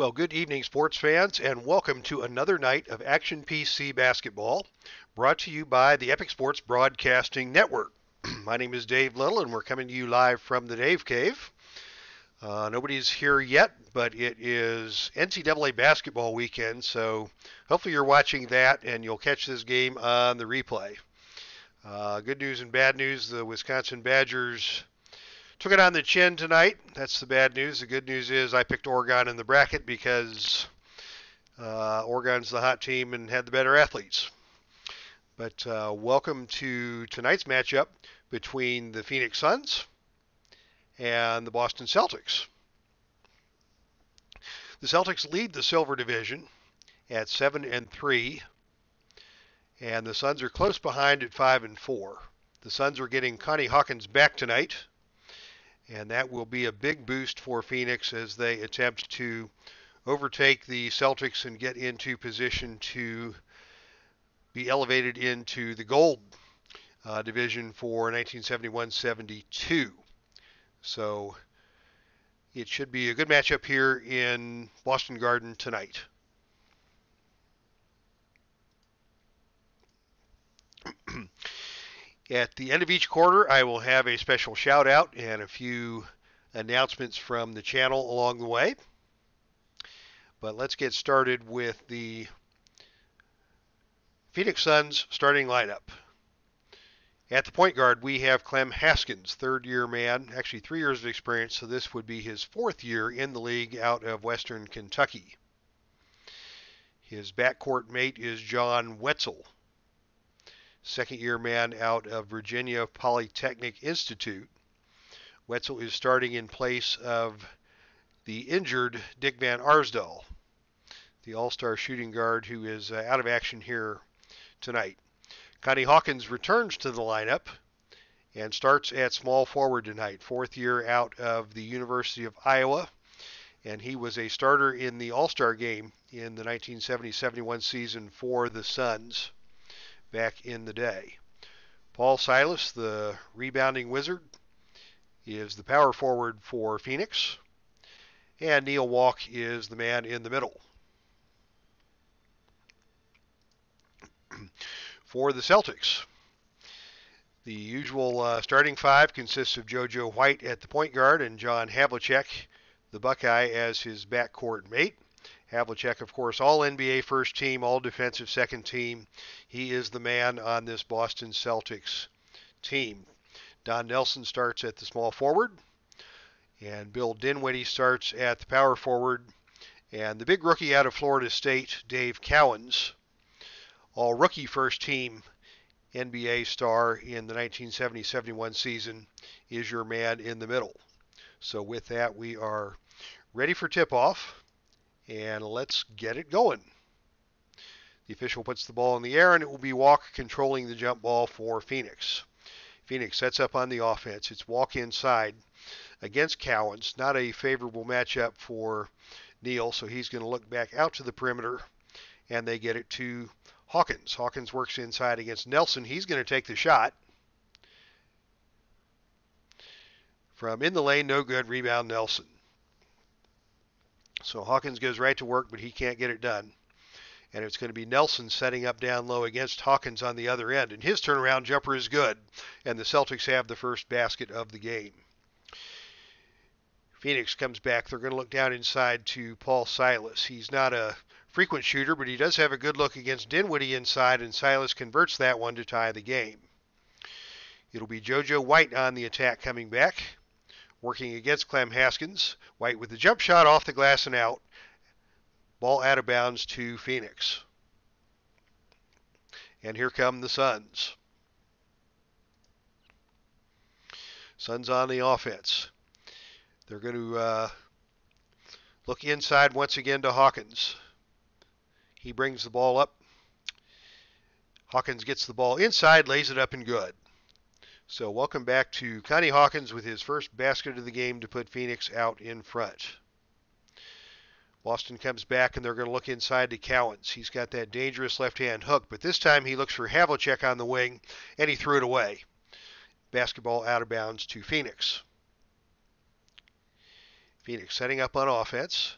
Well, good evening, sports fans, and welcome to another night of Action PC basketball, brought to you by the Epic Sports Broadcasting Network. My name is Dave Little, and we're coming to you live from the Dave Cave. Nobody's here yet, but it is NCAA basketball weekend, so hopefully you're watching that and you'll catch this game on the replay. Good news and bad news, the Wisconsin Badgers took it on the chin tonight. That's the bad news. The good news is I picked Oregon in the bracket because Oregon's the hot team and had the better athletes. But welcome to tonight's matchup between the Phoenix Suns and the Boston Celtics. The Celtics lead the Silver Division at 7-3, and the Suns are close behind at 5-4. The Suns are getting Connie Hawkins back tonight, and that will be a big boost for Phoenix as they attempt to overtake the Celtics and get into position to be elevated into the gold division for 1971-72. So it should be a good matchup here in Boston Garden tonight. At the end of each quarter, I will have a special shout out and a few announcements from the channel along the way. But let's get started with the Phoenix Suns starting lineup. At the point guard, we have Clem Haskins, third-year man, actually 3 years of experience, so this would be his fourth year in the league out of Western Kentucky. His backcourt mate is John Wetzel, second-year man out of Virginia Polytechnic Institute. Wetzel is starting in place of the injured Dick Van Arsdal, the all-star shooting guard who is out of action here tonight. Connie Hawkins returns to the lineup and starts at small forward tonight, fourth year out of the University of Iowa, and he was a starter in the All-Star game in the 1970-71 season for the Suns back in the day. Paul Silas, the rebounding wizard, is the power forward for Phoenix, and Neil Walk is the man in the middle. For the Celtics, the usual starting five consists of JoJo White at the point guard and John Havlicek, the Buckeye, as his backcourt mate. Havlicek, of course, all NBA first team, all defensive second team. He is the man on this Boston Celtics team. Don Nelson starts at the small forward, and Bill Dinwiddie starts at the power forward, and the big rookie out of Florida State, Dave Cowens, all rookie first team NBA star in the 1970-71 season, is your man in the middle. So with that, we are ready for tip-off, and let's get it going. The official puts the ball in the air, and it will be Walk controlling the jump ball for Phoenix. Phoenix sets up on the offense. It's Walk inside against Cowens. Not a favorable matchup for Neal, so he's going to look back out to the perimeter, and they get it to Hawkins. Hawkins works inside against Nelson. He's going to take the shot. From in the lane, no good. Rebound Nelson. So Hawkins goes right to work, but he can't get it done. And it's going to be Nelson setting up down low against Hawkins on the other end. And his turnaround jumper is good. And the Celtics have the first basket of the game. Phoenix comes back. They're going to look down inside to Paul Silas. He's not a frequent shooter, but he does have a good look against Dinwiddie inside, and Silas converts that one to tie the game. It'll be JoJo White on the attack coming back, working against Clem Haskins. White with the jump shot off the glass and out. Ball out of bounds to Phoenix. And here come the Suns. Suns on the offense. They're going to look inside once again to Hawkins. He brings the ball up. Hawkins gets the ball inside, lays it up and good. So welcome back to Connie Hawkins with his first basket of the game to put Phoenix out in front. Boston comes back, and they're going to look inside to Cowens. He's got that dangerous left-hand hook, but this time he looks for Havlicek on the wing, and he threw it away. Basketball out of bounds to Phoenix. Phoenix setting up on offense.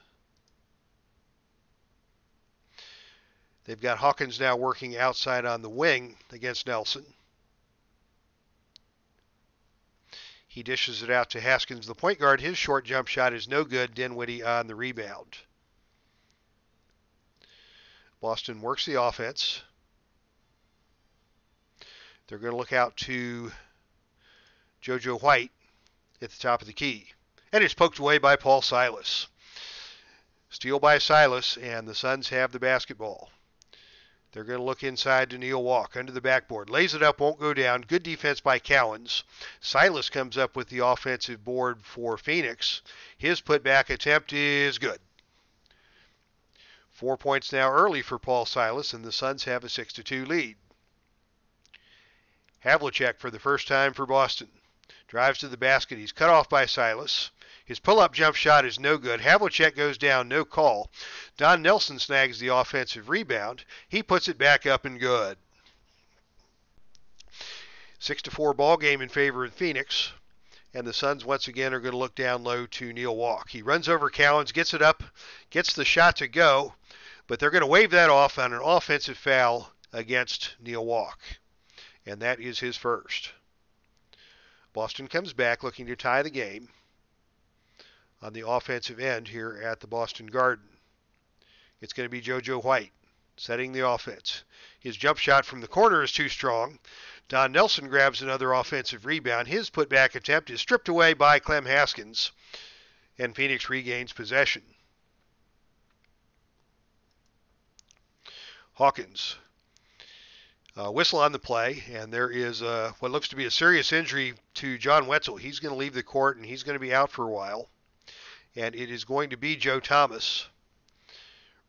They've got Hawkins now working outside on the wing against Nelson. He dishes it out to Haskins, the point guard. His short jump shot is no good. Dinwiddie on the rebound. Boston works the offense. They're going to look out to JoJo White at the top of the key. And it's poked away by Paul Silas. Steal by Silas, and the Suns have the basketball. They're going to look inside to Neil Walk under the backboard. Lays it up, won't go down. Good defense by Cowens. Silas comes up with the offensive board for Phoenix. His putback attempt is good. 4 points now early for Paul Silas, and the Suns have a 6-2 lead. Havlicek for the first time for Boston. Drives to the basket. He's cut off by Silas. His pull-up jump shot is no good. Havlicek goes down, no call. Don Nelson snags the offensive rebound. He puts it back up and good. 6-4 ball game in favor of Phoenix. And the Suns once again are going to look down low to Neil Walk. He runs over Cowens, gets it up, gets the shot to go, but they're going to wave that off on an offensive foul against Neil Walk. And that is his first. Boston comes back looking to tie the game on the offensive end here at the Boston Garden. It's going to be JoJo White setting the offense. His jump shot from the corner is too strong. Don Nelson grabs another offensive rebound. His putback attempt is stripped away by Clem Haskins, and Phoenix regains possession. Hawkins. Whistle on the play, and there is what looks to be a serious injury to John Wetzel. He's going to leave the court, and he's going to be out for a while. And it is going to be Joe Thomas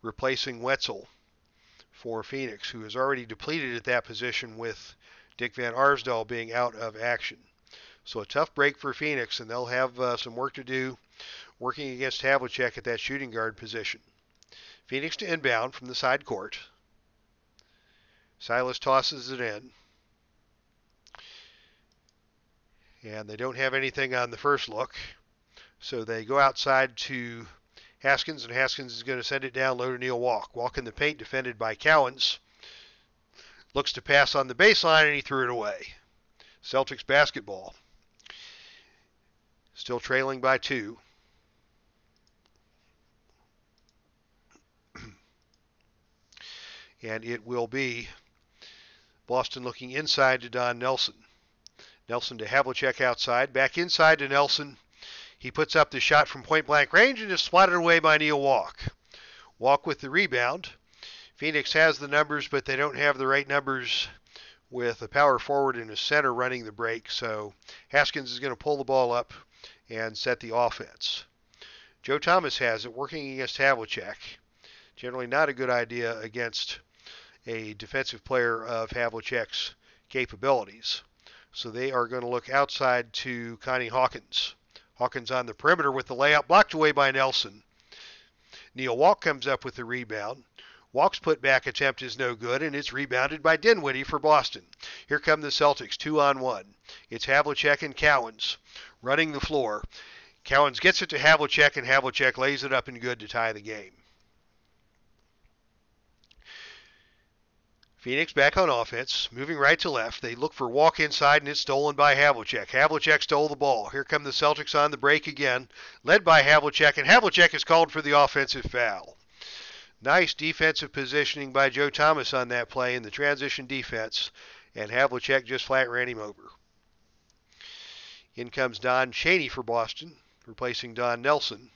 replacing Wetzel for Phoenix, who is already depleted at that position with Dick Van Arsdale being out of action. So a tough break for Phoenix, and they'll have some work to do working against Havlicek at that shooting guard position. Phoenix to inbound from the side court. Silas tosses it in. And they don't have anything on the first look. So they go outside to Haskins, and Haskins is going to send it down low to Neil Walk. Walk in the paint, defended by Cowens. Looks to pass on the baseline, and he threw it away. Celtics basketball. Still trailing by 2. And it will be Boston looking inside to Don Nelson. Nelson to Havlicek outside. Back inside to Nelson. He puts up the shot from point-blank range and is swatted away by Neil Walk. Walk with the rebound. Phoenix has the numbers, but they don't have the right numbers with a power forward and a center running the break. So Haskins is going to pull the ball up and set the offense. Joe Thomas has it, working against Havlicek. Generally not a good idea against a defensive player of Havlicek's capabilities. So they are going to look outside to Connie Hawkins. Hawkins on the perimeter with the layup, blocked away by Nelson. Neil Walk comes up with the rebound. Walk's putback attempt is no good, and it's rebounded by Dinwiddie for Boston. Here come the Celtics, 2-on-1. It's Havlicek and Cowens running the floor. Cowens gets it to Havlicek, and Havlicek lays it up and good to tie the game. Phoenix back on offense, moving right to left. They look for Walk inside, and it's stolen by Havlicek. Havlicek stole the ball. Here come the Celtics on the break again, led by Havlicek, and Havlicek is called for the offensive foul. Nice defensive positioning by Joe Thomas on that play in the transition defense, and Havlicek just flat ran him over. In comes Don Chaney for Boston, replacing Don Nelson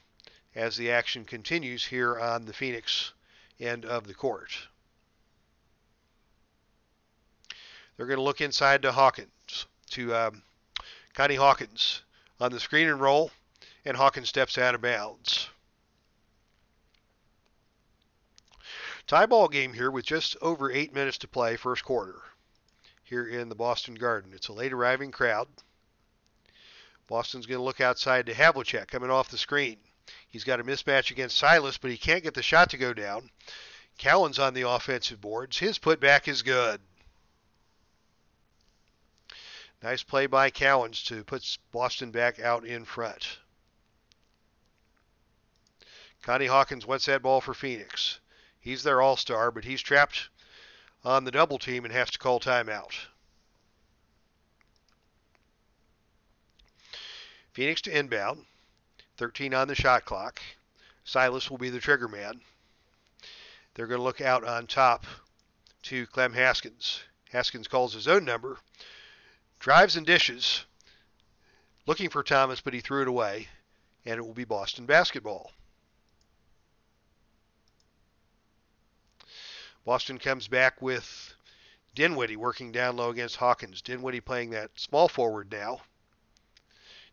as the action continues here on the Phoenix end of the court. They're going to look inside to Hawkins, to Connie Hawkins on the screen and roll, and Hawkins steps out of bounds. Tie ball game here with just over 8 minutes to play, first quarter, here in the Boston Garden. It's a late arriving crowd. Boston's going to look outside to Havlicek coming off the screen. He's got a mismatch against Silas, but he can't get the shot to go down. Cowens on the offensive boards. His putback is good. Nice play by Cowens to put Boston back out in front. Connie Hawkins wants that ball for Phoenix. He's their all-star, but he's trapped on the double team and has to call timeout. Phoenix to inbound. 13 on the shot clock. Silas will be the trigger man. They're going to look out on top to Clem Haskins. Haskins calls his own number. Drives and dishes. Looking for Thomas, but he threw it away. And it will be Boston basketball. Boston comes back with Dinwiddie working down low against Hawkins. Dinwiddie playing that small forward now.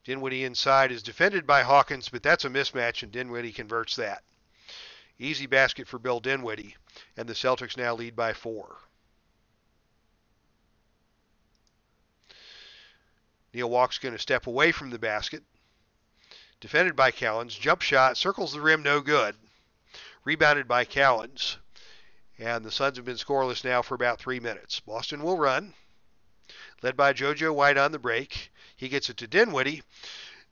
Dinwiddie inside is defended by Hawkins, but that's a mismatch, and Dinwiddie converts that. Easy basket for Bill Dinwiddie, and the Celtics now lead by 4. Neil Walk's going to step away from the basket. Defended by Cowens. Jump shot, circles the rim, no good. Rebounded by Cowens. And the Suns have been scoreless now for about 3 minutes. Boston will run. Led by JoJo White on the break. He gets it to Dinwiddie.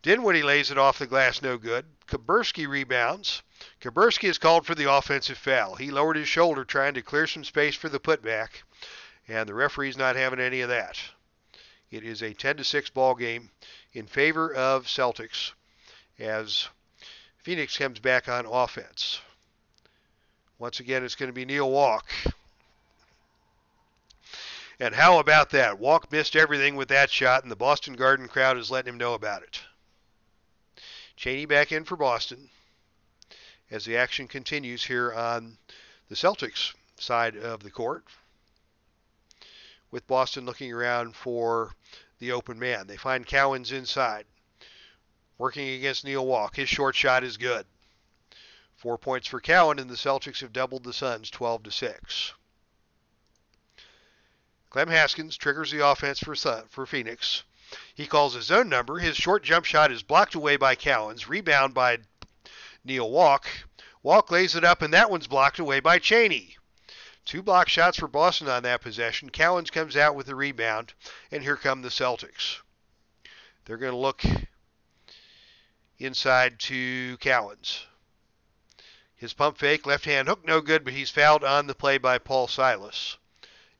Dinwiddie lays it off the glass, no good. Kuberski rebounds. Kuberski is called for the offensive foul. He lowered his shoulder trying to clear some space for the putback, and the referee's not having any of that. It is a 10-6 ball game in favor of Celtics as Phoenix comes back on offense. Once again, it's going to be Neil Walk. And how about that? Walk missed everything with that shot, and the Boston Garden crowd is letting him know about it. Chaney back in for Boston as the action continues here on the Celtics side of the court, with Boston looking around for the open man. They find Cowens inside, working against Neil Walk. His short shot is good. 4 points for Cowan, and the Celtics have doubled the Suns 12-6. Clem Haskins triggers the offense for Phoenix. He calls his own number. His short jump shot is blocked away by Cowens. Rebound by Neil Walk. Walk lays it up, and that one's blocked away by Chaney. 2 block shots for Boston on that possession. Cowens comes out with the rebound, and here come the Celtics. They're going to look inside to Cowens. His pump fake, left hand hook, no good, but he's fouled on the play by Paul Silas.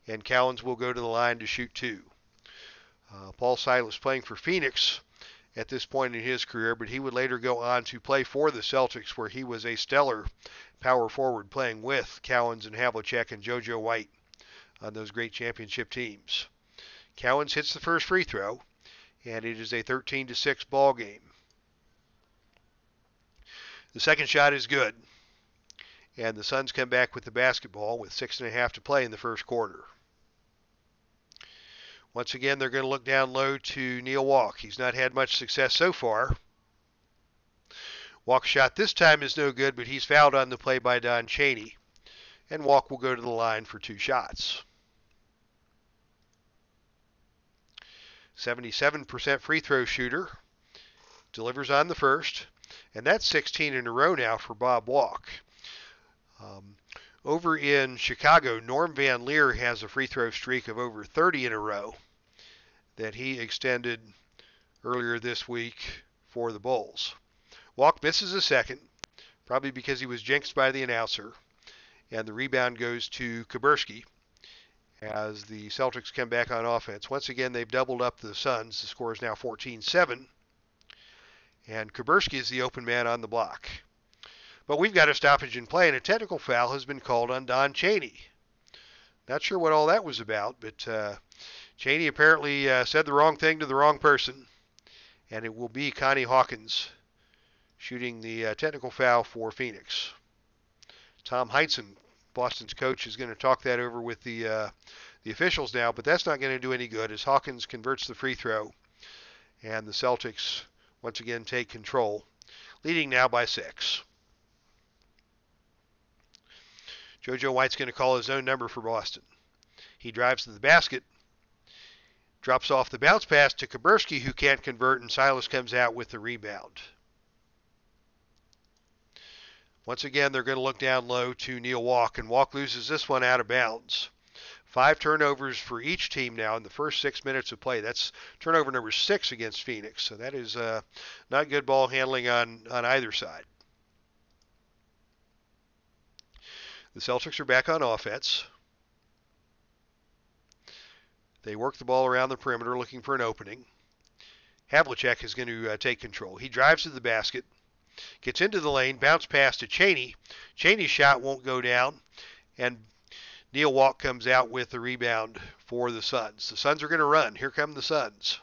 And Cowens will go to the line to shoot 2. Paul Silas playing for Phoenix at this point in his career, but he would later go on to play for the Celtics, where he was a stellar power forward playing with Cowens and Havlicek and JoJo White on those great championship teams. Cowens hits the first free throw, and it is a 13-6 ball game. The second shot is good, and the Suns come back with the basketball with 6.5 to play in the first quarter. Once again, they're going to look down low to Neil Walk. He's not had much success so far. Walk's shot this time is no good, but he's fouled on the play by Don Chaney. And Walk will go to the line for 2 shots. 77% free throw shooter. Delivers on the first. And that's 16 in a row now for Bob Walk. Over in Chicago, Norm Van Leer has a free throw streak of over 30 in a row that he extended earlier this week for the Bulls. Walk misses a second, probably because he was jinxed by the announcer, and the rebound goes to Kuberski as the Celtics come back on offense. Once again, they've doubled up the Suns. The score is now 14-7, and Kuberski is the open man on the block. But we've got a stoppage in play, and a technical foul has been called on Don Chaney. Not sure what all that was about, but Chaney apparently said the wrong thing to the wrong person, and it will be Connie Hawkins shooting the technical foul for Phoenix. Tom Heinsohn, Boston's coach, is going to talk that over with the officials now, but that's not going to do any good as Hawkins converts the free throw, and the Celtics once again take control, leading now by 6. JoJo White's going to call his own number for Boston. He drives to the basket, drops off the bounce pass to Kuberski, who can't convert, and Silas comes out with the rebound. Once again, they're going to look down low to Neil Walk, and Walk loses this one out of bounds. 5 turnovers for each team now in the first 6 minutes of play. That's turnover number 6 against Phoenix, so that is not good ball handling on either side. The Celtics are back on offense. They work the ball around the perimeter looking for an opening. Havlicek is going to take control. He drives to the basket, gets into the lane, bounce pass to Chaney. Chaney's shot won't go down, and Neil Walk comes out with the rebound for the Suns. The Suns are going to run. Here come the Suns.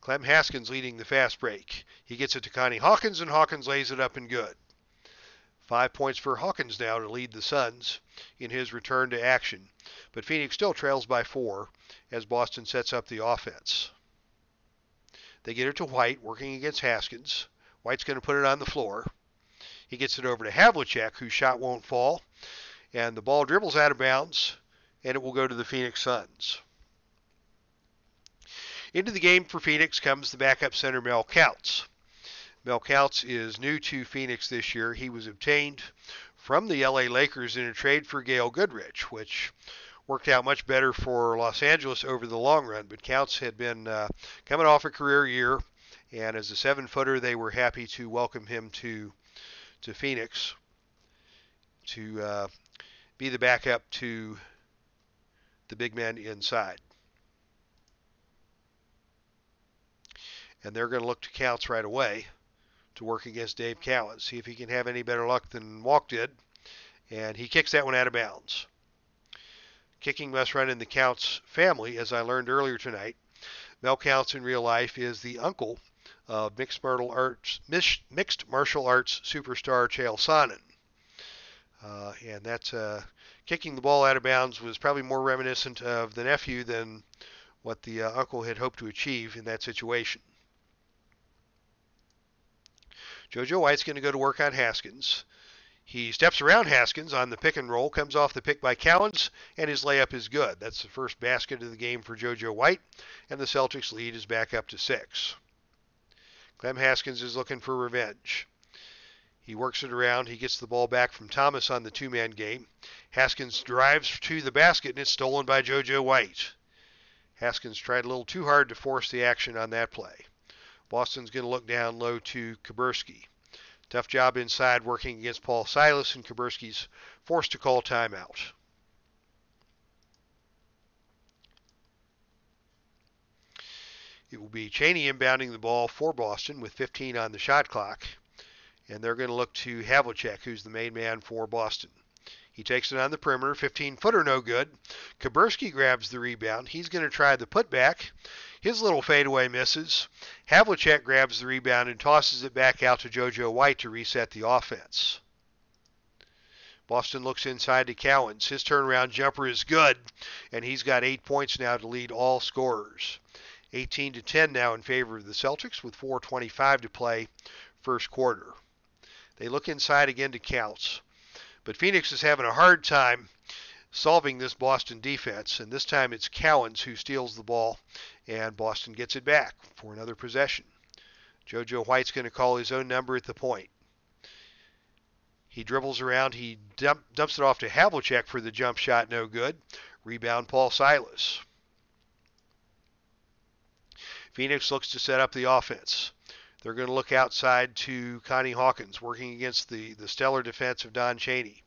Clem Haskins leading the fast break. He gets it to Connie Hawkins, and Hawkins lays it up and good. 5 points for Hawkins now to lead the Suns in his return to action. But Phoenix still trails by 4 as Boston sets up the offense. They get it to White, working against Haskins. White's going to put it on the floor. He gets it over to Havlicek, whose shot won't fall. And the ball dribbles out of bounds, and it will go to the Phoenix Suns. Into the game for Phoenix comes the backup center, Mel Counts. Mel Counts is new to Phoenix this year. He was obtained from the LA Lakers in a trade for Gail Goodrich, which worked out much better for Los Angeles over the long run. But Counts had been coming off a career year, and as a 7-footer, they were happy to welcome him to Phoenix to be the backup to the big man inside. And they're going to look to Counts right away to work against Dave Cowan, see if he can have any better luck than Walk did. And he kicks that one out of bounds. Kicking must run in the Counts family, as I learned earlier tonight. Mel Counts in real life is the uncle of mixed martial arts superstar Chael Sonnen. And that's kicking the ball out of bounds was probably more reminiscent of the nephew than what the uncle had hoped to achieve in that situation. JoJo White's going to go to work on Haskins. He steps around Haskins on the pick and roll, comes off the pick by Cowens, and his layup is good. That's the first basket of the game for JoJo White, and the Celtics lead is back up to 6. Clem Haskins is looking for revenge. He works it around. He gets the ball back from Thomas on the two-man game. Haskins drives to the basket, and it's stolen by JoJo White. Haskins tried a little too hard to force the action on that play. Boston's going to look down low to Kuberski. Tough job inside working against Paul Silas, and Kuberski's forced to call timeout. It will be Chaney inbounding the ball for Boston with 15 on the shot clock. And they're going to look to Havlicek, who's the main man for Boston. He takes it on the perimeter, 15-footer no good. Kuberski grabs the rebound. He's going to try the putback. His little fadeaway misses. Havlicek grabs the rebound and tosses it back out to JoJo White to reset the offense. Boston looks inside to Cowens. His turnaround jumper is good, and he's got 8 points now to lead all scorers. 18-10 now in favor of the Celtics with 4:25 to play first quarter. They look inside again to Counts. But Phoenix is having a hard time solving this Boston defense, and this time it's Cowens who steals the ball, and Boston gets it back for another possession. JoJo White's going to call his own number at the point. He dribbles around. He dumps it off to Havlicek for the jump shot, no good. Rebound, Paul Silas. Phoenix looks to set up the offense. They're going to look outside to Connie Hawkins, working against the stellar defense of Don Chaney.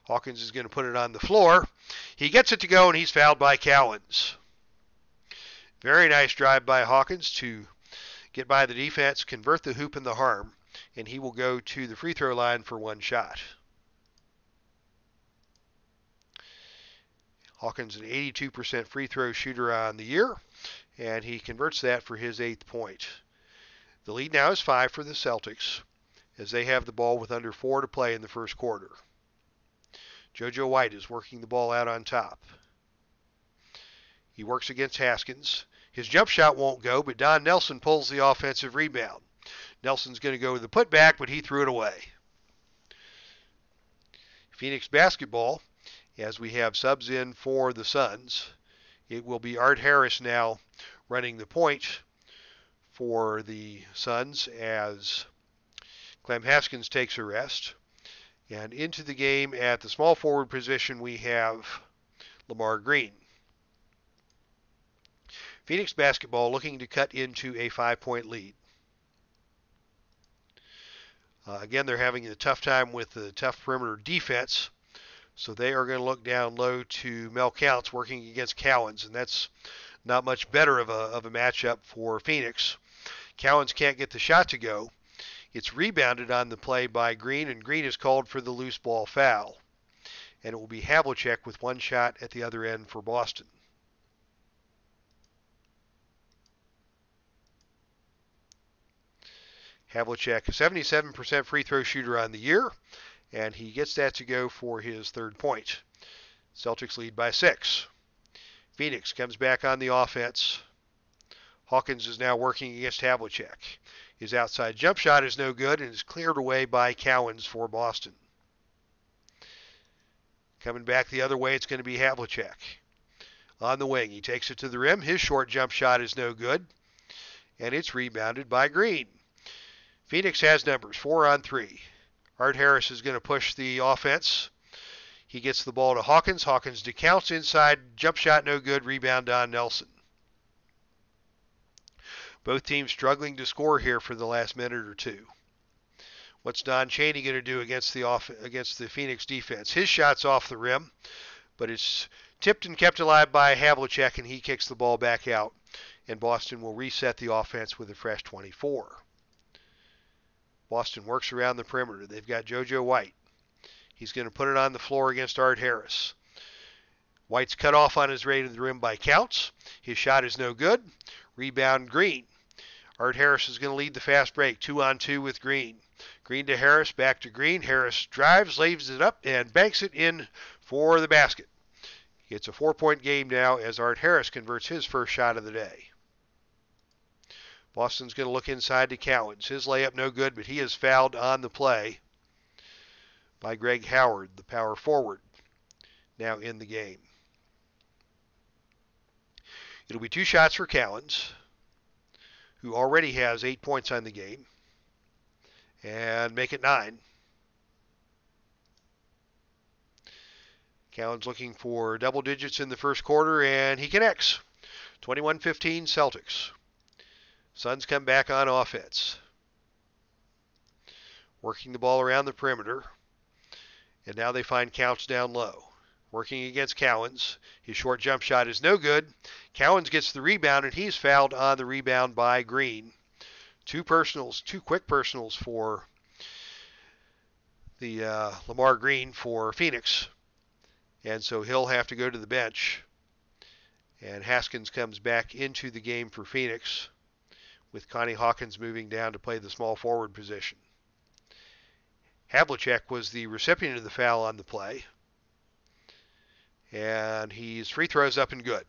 Hawkins is going to put it on the floor. He gets it to go, and he's fouled by Cowens. Very nice drive by Hawkins to get by the defense, convert the hoop and the harm, and he will go to the free throw line for one shot. Hawkins, an 82% free throw shooter on the year, and he converts that for his 8th point. The lead now is 5 for the Celtics as they have the ball with under 4 to play in the first quarter. JoJo White is working the ball out on top. He works against Haskins. His jump shot won't go, but Don Nelson pulls the offensive rebound. Nelson's going to go with the putback, but he threw it away. Phoenix basketball, as we have subs in for the Suns. It will be Art Harris now running the point for the Suns as Clem Haskins takes a rest. And into the game at the small forward position we have Lamar Green. Phoenix basketball looking to cut into a 5-point lead. Again, they're having a tough time with the tough perimeter defense So they are going to look down low to Mel Counts working against Cowens, and that's not much better of a matchup for Phoenix. Cowens can't get the shot to go. It's rebounded on the play by Green, and Green is called for the loose ball foul. And it will be Havlicek with one shot at the other end for Boston. Havlicek, a 77% free throw shooter on the year, and he gets that to go for his third point. Celtics lead by 6. Phoenix comes back on the offense. Hawkins is now working against Havlicek. His outside jump shot is no good and is cleared away by Cowens for Boston. Coming back the other way, it's going to be Havlicek. On the wing, he takes it to the rim. His short jump shot is no good, and it's rebounded by Green. Phoenix has numbers, 4 on 3. Art Harris is going to push the offense. He gets the ball to Hawkins. Hawkins to Counts inside. Jump shot no good. Rebound on Nelson. Both teams struggling to score here for the last minute or two. What's Don Chaney going to do against the Phoenix defense? His shot's off the rim, but it's tipped and kept alive by Havlicek, and he kicks the ball back out. And Boston will reset the offense with a fresh 24. Boston works around the perimeter. They've got JoJo White. He's going to put it on the floor against Art Harris. White's cut off on his way to the rim by Counts. His shot is no good. Rebound Green. Art Harris is going to lead the fast break. 2 on 2 with Green. Green to Harris, back to Green. Harris drives, lays it up, and banks it in for the basket. It's a 4-point game now as Art Harris converts his first shot of the day. Boston's going to look inside to Cowens. His layup no good, but he is fouled on the play by Greg Howard, the power forward, now in the game. It'll be 2 shots for Cowens, who already has 8 points on the game, and make it 9. Cowens looking for double digits in the first quarter, and he connects. 21-15 Celtics. Suns come back on offense. Working the ball around the perimeter. And now they find Counts down low. Working against Cowens. His short jump shot is no good. Cowens gets the rebound, and he's fouled on the rebound by Green. 2 quick personals for the Lamar Green for Phoenix. And so he'll have to go to the bench. And Haskins comes back into the game for Phoenix, with Connie Hawkins moving down to play the small forward position. Havlicek was the recipient of the foul on the play, and his free throws up and good.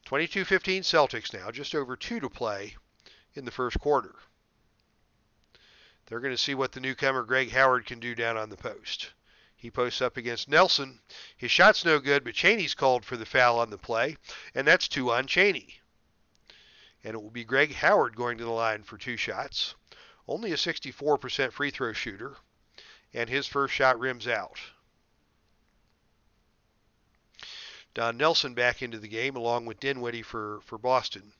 22-15 Celtics now, just over 2 to play in the first quarter. They're going to see what the newcomer Greg Howard can do down on the post. He posts up against Nelson. His shot's no good, but Chaney's called for the foul on the play, and that's 2 on Chaney. And it will be Greg Howard going to the line for 2 shots. Only a 64% free throw shooter, and his first shot rims out. Don Nelson back into the game along with Dinwiddie for Boston,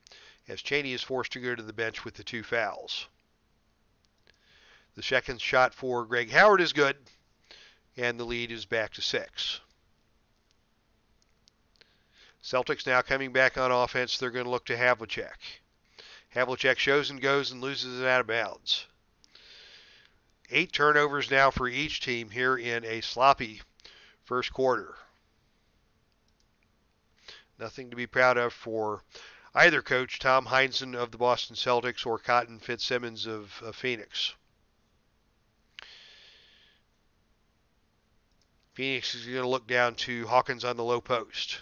as Chaney is forced to go to the bench with the 2 fouls. The second shot for Greg Howard is good, and the lead is back to 6. Celtics now coming back on offense. They're going to look to Havlicek. Havlicek shows and goes and loses it out of bounds. 8 turnovers now for each team here in a sloppy first quarter. Nothing to be proud of for either coach, Tom Heinsohn of the Boston Celtics or Cotton Fitzsimmons of Phoenix. Phoenix is going to look down to Hawkins on the low post.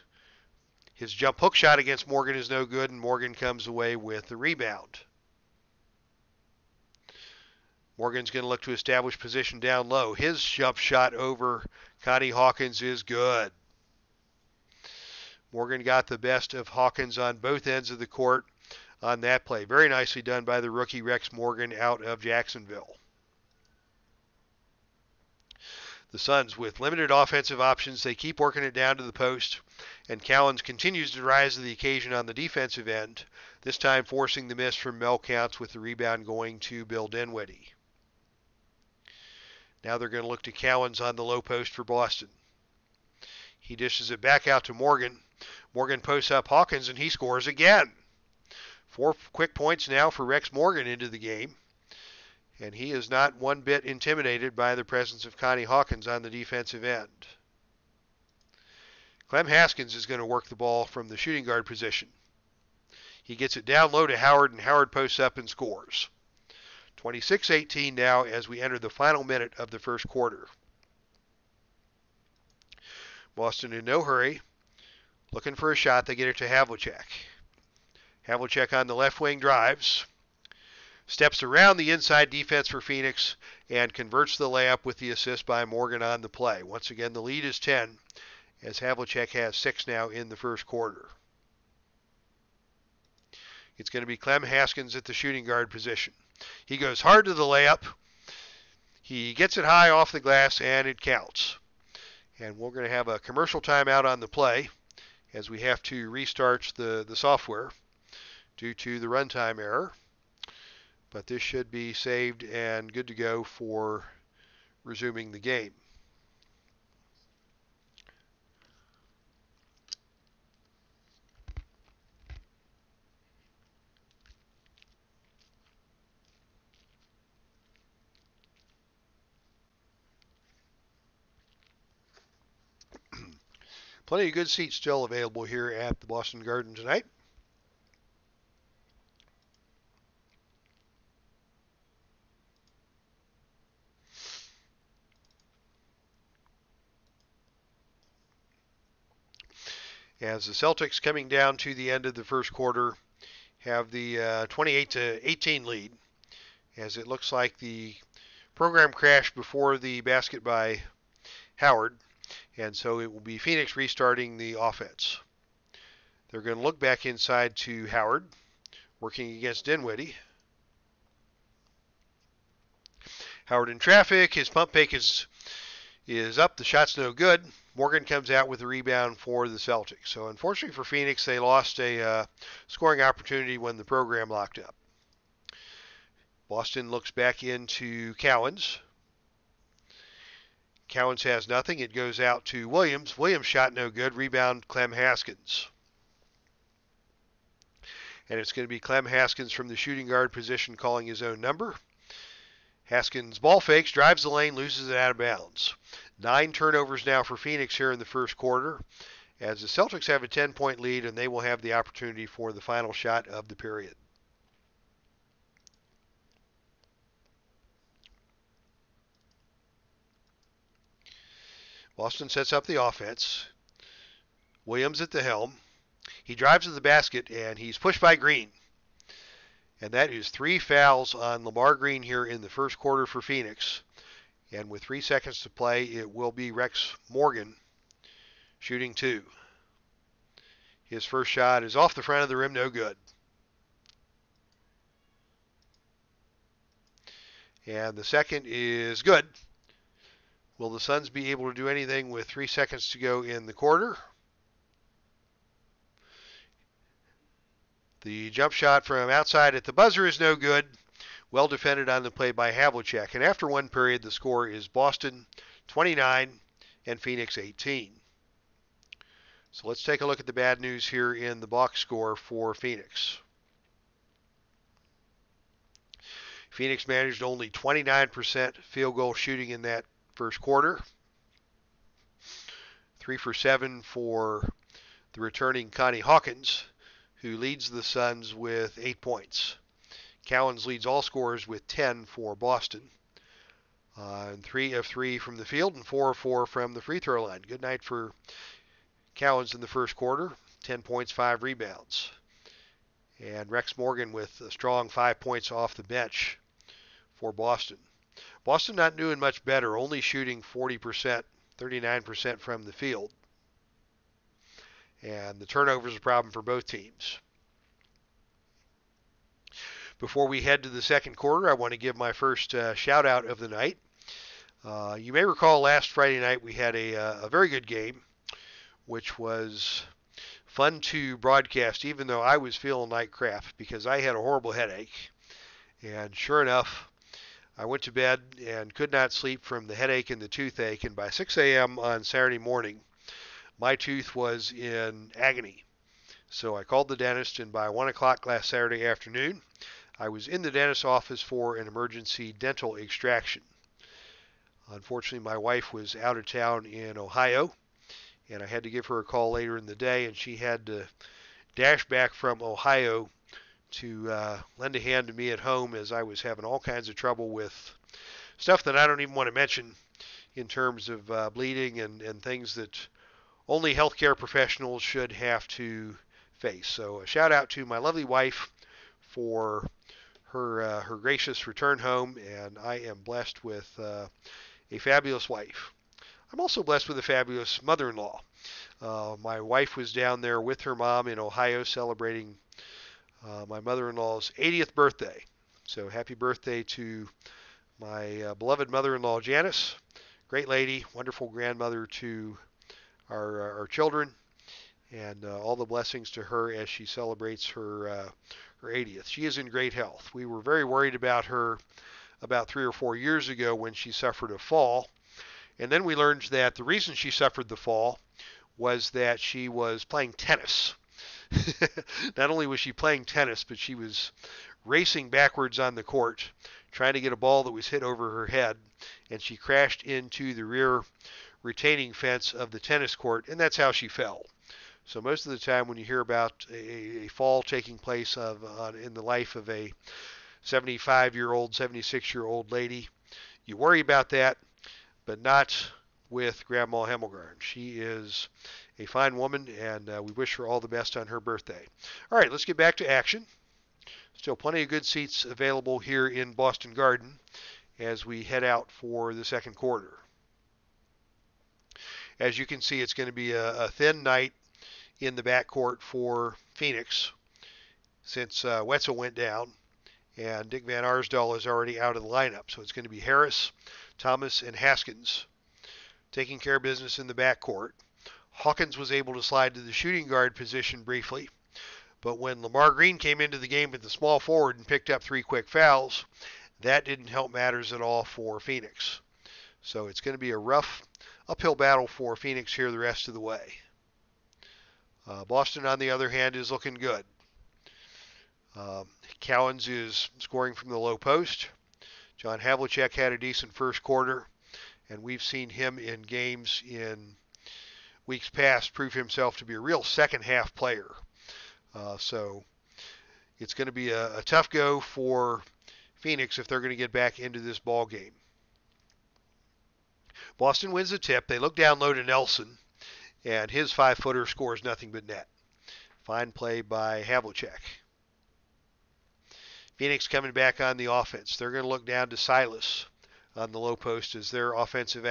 His jump hook shot against Morgan is no good, and Morgan comes away with the rebound. Morgan's going to look to establish position down low. His jump shot over Connie Hawkins is good. Morgan got the best of Hawkins on both ends of the court on that play. Very nicely done by the rookie Rex Morgan out of Jacksonville. The Suns, with limited offensive options, they keep working it down to the post, and Cowens continues to rise to the occasion on the defensive end, this time forcing the miss from Mel Counts with the rebound going to Bill Dinwiddie. Now they're going to look to Cowens on the low post for Boston. He dishes it back out to Morgan. Morgan posts up Hawkins, and he scores again. 4 quick points now for Rex Morgan into the game. And he is not one bit intimidated by the presence of Connie Hawkins on the defensive end. Clem Haskins is going to work the ball from the shooting guard position. He gets it down low to Howard, and Howard posts up and scores. 26-18 now as we enter the final minute of the first quarter. Boston in no hurry, looking for a shot. They get it to Havlicek. Havlicek on the left wing drives, steps around the inside defense for Phoenix, and converts the layup with the assist by Morgan on the play. Once again, the lead is 10, as Havlicek has 6 now in the first quarter. It's going to be Clem Haskins at the shooting guard position. He goes hard to the layup. He gets it high off the glass, and it counts. And we're going to have a commercial timeout on the play as we have to restart the software due to the runtime error. But this should be saved and good to go for resuming the game. Plenty of good seats still available here at the Boston Garden tonight. As the Celtics, coming down to the end of the first quarter, have the 28-18 lead, as it looks like the program crashed before the basket by Howard, and so it will be Phoenix restarting the offense. They're going to look back inside to Howard, working against Dinwiddie. Howard in traffic. His pump fake is up. The shot's no good. Morgan comes out with a rebound for the Celtics. So unfortunately for Phoenix, they lost a scoring opportunity when the program locked up. Boston looks back into Cowens. Cowens has nothing. It goes out to Williams. Williams shot no good. Rebound Clem Haskins. And it's going to be Clem Haskins from the shooting guard position calling his own number. Haskins ball fakes, drives the lane, loses it out of bounds. 9 turnovers now for Phoenix here in the first quarter, as the Celtics have a 10-point lead, and they will have the opportunity for the final shot of the period. Boston sets up the offense. Williams at the helm. He drives to the basket, and he's pushed by Green. And that is 3 fouls on Lamar Green here in the first quarter for Phoenix. And with 3 seconds to play, it will be Rex Morgan shooting 2. His first shot is off the front of the rim, no good. And the second is good. Will the Suns be able to do anything with 3 seconds to go in the quarter? The jump shot from outside at the buzzer is no good. Well defended on the play by Havlicek. And after 1 period, the score is Boston 29 and Phoenix 18. So let's take a look at the bad news here in the box score for Phoenix. Phoenix managed only 29% field goal shooting in that first quarter. 3 for 7 for the returning Connie Hawkins, who leads the Suns with 8 points. Cowens leads all scorers with 10 for Boston. And 3 of 3 from the field and 4 of 4 from the free throw line. Good night for Cowens in the first quarter. 10 points, 5 rebounds. And Rex Morgan with a strong 5 points off the bench for Boston. Boston not doing much better, only shooting 40%, 39% from the field. And the turnover is a problem for both teams. Before we head to the second quarter, I want to give my first shout out of the night. You may recall last Friday night we had a very good game, which was fun to broadcast, even though I was feeling like crap because I had a horrible headache. And sure enough, I went to bed and could not sleep from the headache and the toothache. And by 6 a.m. on Saturday morning, My tooth was in agony. So I called the dentist, and by 1 o'clock last Saturday afternoon, I was in the dentist's office for an emergency dental extraction. Unfortunately, my wife was out of town in Ohio, and I had to give her a call later in the day, and she had to dash back from Ohio to lend a hand to me at home as I was having all kinds of trouble with stuff that I don't even want to mention in terms of bleeding and things that only healthcare professionals should have to face. So a shout out to my lovely wife for her gracious return home, and I am blessed with a fabulous wife. I'm also blessed with a fabulous mother-in-law. My wife was down there with her mom in Ohio celebrating my mother-in-law's 80th birthday. So happy birthday to my beloved mother-in-law Janice. Great lady, wonderful grandmother to our children, and all the blessings to her as she celebrates her 80th. She is in great health. We were very worried about her about 3 or 4 years ago when she suffered a fall, and then we learned that the reason she suffered the fall was that she was playing tennis. Not only was she playing tennis, but she was racing backwards on the court, trying to get a ball that was hit over her head, and she crashed into the rear retaining fence of the tennis court, and that's how she fell. So most of the time when you hear about a fall taking place in the life of a 75-year-old, 76-year-old lady, you worry about that, but not with Grandma Hemmelgarn. She is a fine woman, and we wish her all the best on her birthday. All right, let's get back to action. Still plenty of good seats available here in Boston Garden as we head out for the second quarter. As you can see, it's going to be a thin night in the backcourt for Phoenix since Wetzel went down, and Dick Van Arsdal is already out of the lineup. So it's going to be Harris, Thomas, and Haskins taking care of business in the backcourt. Hawkins was able to slide to the shooting guard position briefly, but when Lamar Green came into the game at the small forward and picked up 3 quick fouls, that didn't help matters at all for Phoenix. So it's going to be a rough uphill battle for Phoenix here the rest of the way. Boston, on the other hand, is looking good. Cowens is scoring from the low post. John Havlicek had a decent first quarter, and we've seen him in games in weeks past prove himself to be a real second-half player. So it's going to be a tough go for Phoenix if they're going to get back into this ball game. Boston wins the tip. They look down low to Nelson, and his 5-footer scores nothing but net. Fine play by Havlicek. Phoenix coming back on the offense. They're going to look down to Silas on the low post as their offensive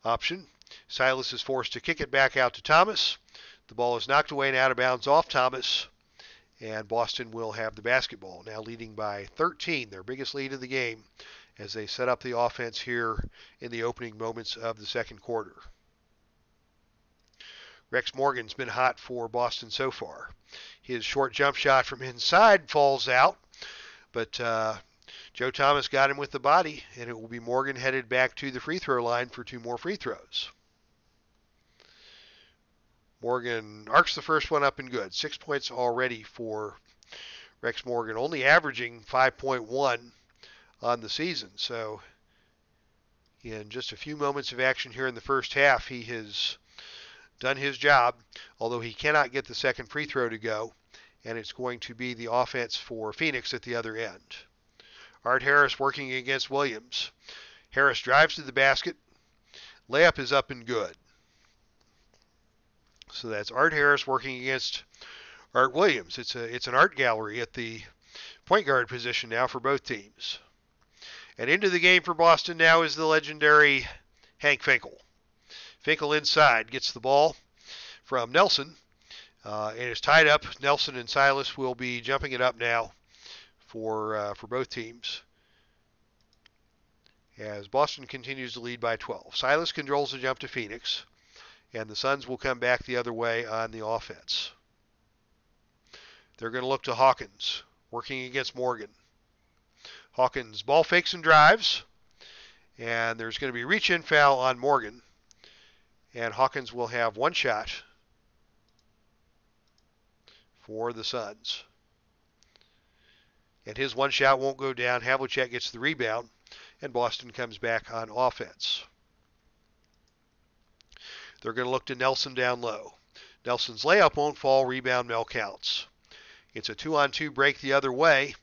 option. Silas is forced to kick it back out to Thomas. The ball is knocked away and out of bounds off Thomas, and Boston will have the basketball, now leading by 13, their biggest lead of the game, as they set up the offense here in the opening moments of the second quarter. Rex Morgan's been hot for Boston so far. His short jump shot from inside falls out, but Joe Thomas got him with the body, and it will be Morgan headed back to the free throw line for 2 more free throws. Morgan arcs the first one up and good. 6 points already for Rex Morgan, only averaging 5.1 on the season. So in just a few moments of action here in the first half, he has done his job, although he cannot get the second free throw to go, and it's going to be the offense for Phoenix at the other end. Art Harris working against Williams. Harris drives to the basket. Layup is up and good. So that's Art Harris working against Art Williams. It's an art gallery at the point guard position now for both teams. And into the game for Boston now is the legendary Hank Finkel. Finkel inside gets the ball from Nelson, and is tied up. Nelson and Silas will be jumping it up now for both teams as Boston continues to lead by 12. Silas controls the jump to Phoenix, and the Suns will come back the other way on the offense. They're going to look to Hawkins, working against Morgan. Hawkins ball fakes and drives, and there's going to be a reach-in foul on Morgan. And Hawkins will have one shot for the Suns. And his one shot won't go down. Havlicek gets the rebound, and Boston comes back on offense. They're going to look to Nelson down low. Nelson's layup won't fall. Rebound, Mel Counts. It's a 2-on-2 break the other way,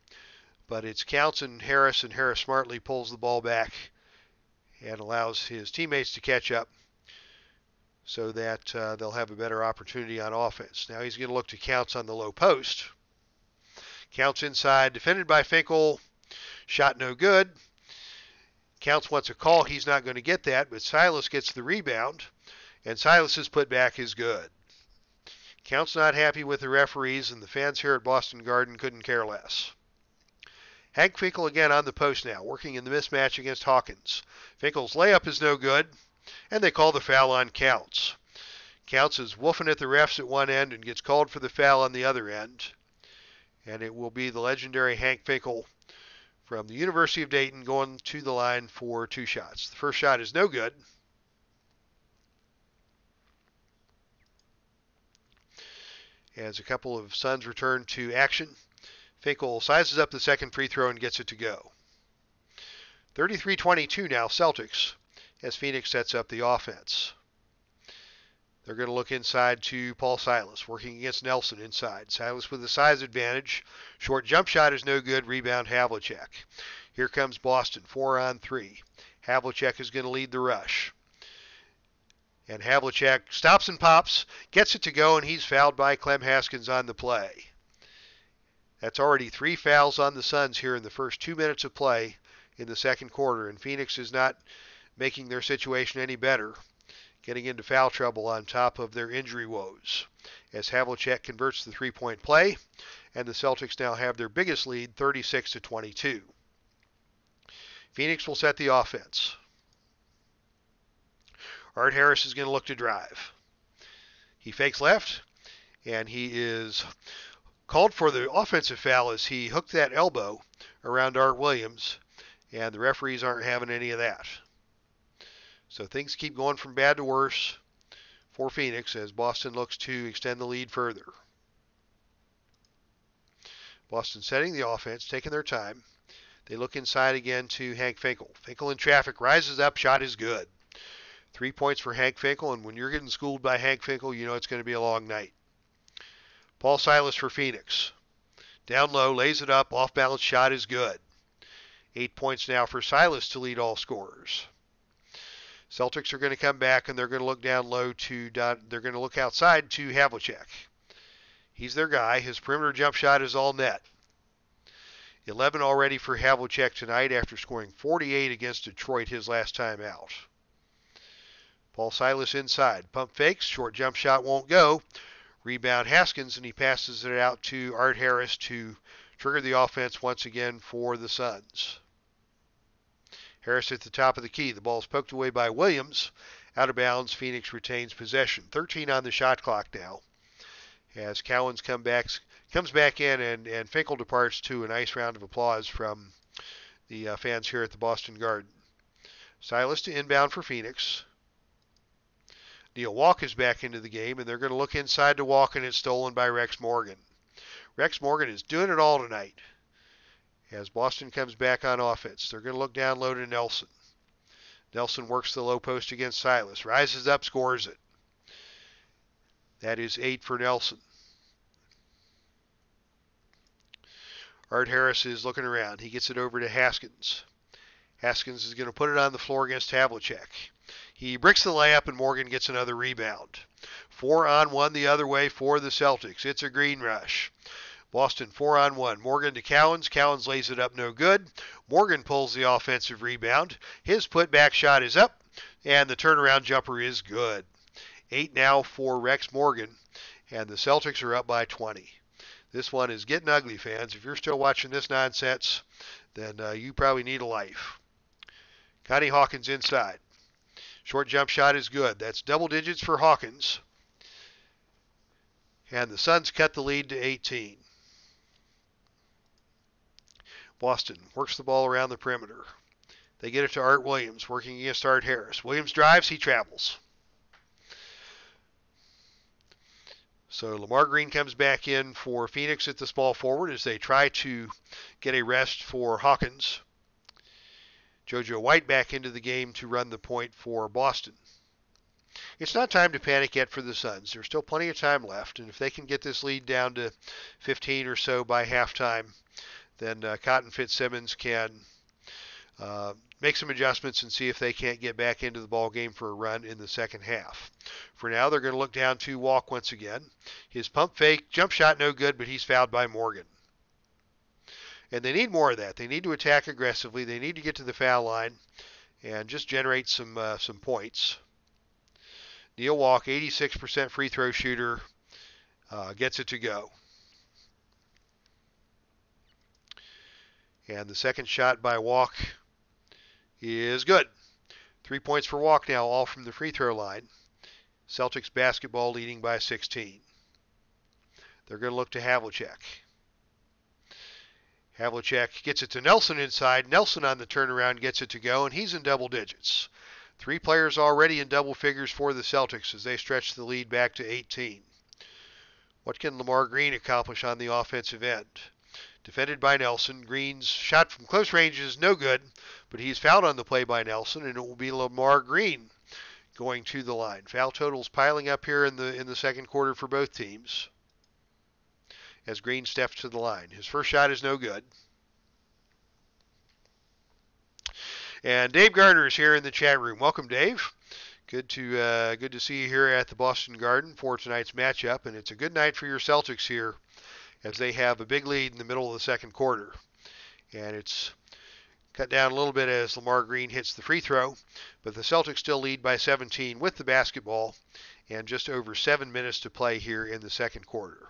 but it's Counts and Harris smartly pulls the ball back and allows his teammates to catch up so that they'll have a better opportunity on offense. Now he's going to look to Counts on the low post. Counts inside, defended by Finkel. Shot no good. Counts wants a call. He's not going to get that, but Silas gets the rebound, and Silas's putback is good. Counts not happy with the referees, and the fans here at Boston Garden couldn't care less. Hank Finkel again on the post now, working in the mismatch against Hawkins. Finkel's layup is no good, and they call the foul on Counts. Counts is woofing at the refs at one end and gets called for the foul on the other end. And it will be the legendary Hank Finkel from the University of Dayton going to the line for two shots. The first shot is no good. As a couple of Suns return to action, Finkel sizes up the second free throw and gets it to go. 33-22 now, Celtics, as Phoenix sets up the offense. They're going to look inside to Paul Silas, working against Nelson inside. Silas with a size advantage. Short jump shot is no good. Rebound, Havlicek. Here comes Boston, 4-on-3. Havlicek is going to lead the rush. And Havlicek stops and pops, gets it to go, and he's fouled by Clem Haskins on the play. That's already 3 fouls on the Suns here in the first 2 minutes of play in the second quarter, and Phoenix is not making their situation any better, getting into foul trouble on top of their injury woes. As Havlicek converts the three-point play, and the Celtics now have their biggest lead, 36-22. Phoenix will set the offense. Art Harris is going to look to drive. He fakes left, and he is called for the offensive foul as he hooked that elbow around Art Williams, and the referees aren't having any of that. So things keep going from bad to worse for Phoenix as Boston looks to extend the lead further. Boston setting the offense, taking their time. They look inside again to Hank Finkel. Finkel in traffic, rises up, shot is good. 3 points for Hank Finkel, and when you're getting schooled by Hank Finkel, you know it's going to be a long night. Paul Silas for Phoenix. Down low, lays it up, off-balance shot is good. 8 points now for Silas to lead all scorers. Celtics are going to come back, and they're going to look down low they're going to look outside to Havlicek. He's their guy. His perimeter jump shot is all net. 11 already for Havlicek tonight after scoring 48 against Detroit his last time out. Paul Silas inside. Pump fakes. Short jump shot won't go. Rebound Haskins, and he passes it out to Art Harris to trigger the offense once again for the Suns. Harris at the top of the key. The ball's poked away by Williams. Out of bounds. Phoenix retains possession. 13 on the shot clock now. As Cowens comes back in, and Finkel departs to a nice round of applause from the fans here at the Boston Garden. Silas to inbound for Phoenix. Neil Walk is back into the game, and they're going to look inside to Walk, and it's stolen by Rex Morgan. Rex Morgan is doing it all tonight as Boston comes back on offense. They're going to look down low to Nelson. Nelson works the low post against Silas. Rises up, scores it. That is 8 for Nelson. Art Harris is looking around. He gets it over to Haskins. Haskins is going to put it on the floor against Havlicek. He bricks the layup, and Morgan gets another rebound. 4-on-1 the other way for the Celtics. It's a green rush. Boston 4-on-1. Morgan to Cowens. Cowens lays it up, no good. Morgan pulls the offensive rebound. His putback shot is up, and the turnaround jumper is good. 8 now for Rex Morgan, and the Celtics are up by 20. This one is getting ugly, fans. If you're still watching this nonsense, then you probably need a life. Connie Hawkins inside. Short jump shot is good. That's double digits for Hawkins. And the Suns cut the lead to 18. Boston works the ball around the perimeter. They get it to Art Williams, working against Art Harris. Williams drives, he travels. So Lamar Green comes back in for Phoenix at the small forward as they try to get a rest for Hawkins. JoJo White back into the game to run the point for Boston. It's not time to panic yet for the Suns. There's still plenty of time left, and if they can get this lead down to 15 or so by halftime, then Cotton Fitzsimmons can make some adjustments and see if they can't get back into the ball game for a run in the second half. For now, they're going to look down to Walk once again. His pump fake, jump shot no good, but he's fouled by Morgan. And they need more of that. They need to attack aggressively. They need to get to the foul line and just generate some points. Neil Walk, 86% free throw shooter, gets it to go. And the second shot by Walk is good. 3 points for Walk now, all from the free throw line. Celtics basketball leading by 16. They're going to look to Havlicek. Havlicek gets it to Nelson inside. Nelson on the turnaround gets it to go, and he's in double digits. 3 players already in double figures for the Celtics as they stretch the lead back to 18. What can Lamar Green accomplish on the offensive end? Defended by Nelson. Green's shot from close range is no good, but he's fouled on the play by Nelson, and it will be Lamar Green going to the line. Foul totals piling up here in the second quarter for both teams as Green steps to the line. His first shot is no good. And Dave Gardner is here in the chat room. Welcome, Dave. Good to see you here at the Boston Garden for tonight's matchup, and it's a good night for your Celtics here as they have a big lead in the middle of the second quarter. And it's cut down a little bit as Lamar Green hits the free throw, but the Celtics still lead by 17 with the basketball and just over 7 minutes to play here in the second quarter.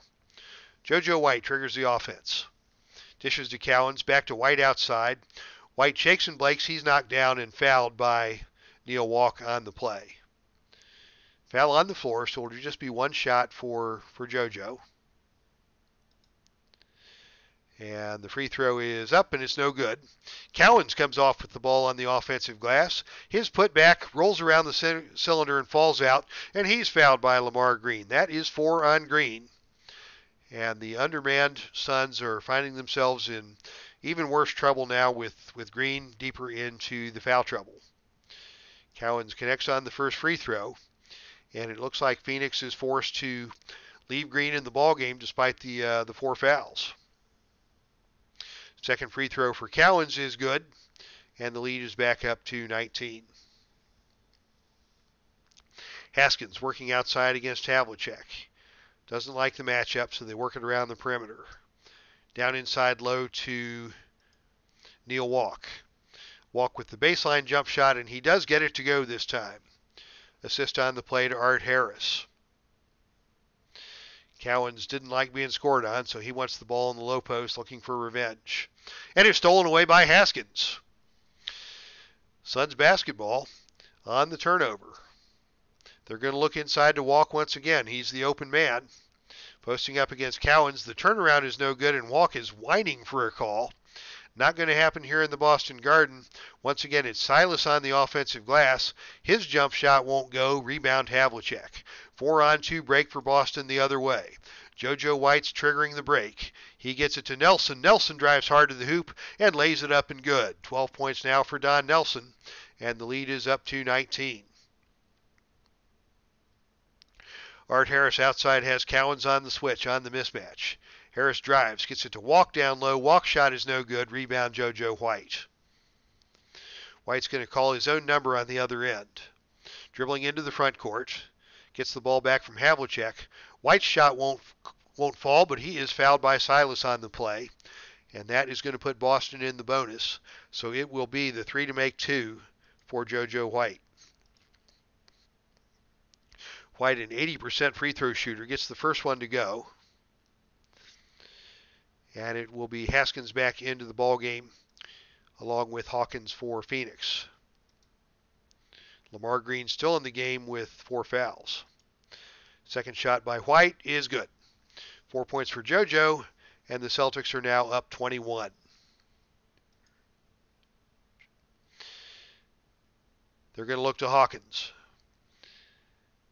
JoJo White triggers the offense. Dishes to Cowens, back to White outside. White shakes and blakes. He's knocked down and fouled by Neil Walk on the play. Foul on the floor, so it'll just be one shot for JoJo. And the free throw is up, and it's no good. Cowens comes off with the ball on the offensive glass. His putback rolls around the cylinder and falls out, and he's fouled by Lamar Green. That is 4 on Green. And the undermanned Suns are finding themselves in even worse trouble now with Green deeper into the foul trouble. Cowens connects on the first free throw, and it looks like Phoenix is forced to leave Green in the ballgame despite the 4 fouls. Second free throw for Cowens is good, and the lead is back up to 19. Haskins working outside against Havlicek. Doesn't like the matchup, so they work it around the perimeter. Down inside low to Neil Walk. Walk with the baseline jump shot, and he does get it to go this time. Assist on the play to Art Harris. Cowens didn't like being scored on, so he wants the ball in the low post looking for revenge. And it's stolen away by Haskins. Suns basketball on the turnover. They're going to look inside to Walk once again. He's the open man. Posting up against Cowens. The turnaround is no good, and Walk is whining for a call. Not going to happen here in the Boston Garden. Once again, it's Silas on the offensive glass. His jump shot won't go. Rebound Havlicek. 4-on-2 break for Boston the other way. JoJo White's triggering the break. He gets it to Nelson. Nelson drives hard to the hoop and lays it up and good. 12 points now for Don Nelson, and the lead is up to 19. Art Harris outside has Cowens on the switch, on the mismatch. Harris drives, gets it to Walk down low. Walk shot is no good. Rebound JoJo White. White's going to call his own number on the other end. Dribbling into the front court. Gets the ball back from Havlicek. White's shot won't fall, but he is fouled by Silas on the play. And that is going to put Boston in the bonus. So it will be the 3 to make 2 for JoJo White. White, an 80% free throw shooter, gets the first one to go. And it will be Haskins back into the ball game along with Hawkins for Phoenix. Lamar Green still in the game with 4 fouls. Second shot by White is good. 4 points for JoJo, and the Celtics are now up 21. They're going to look to Hawkins.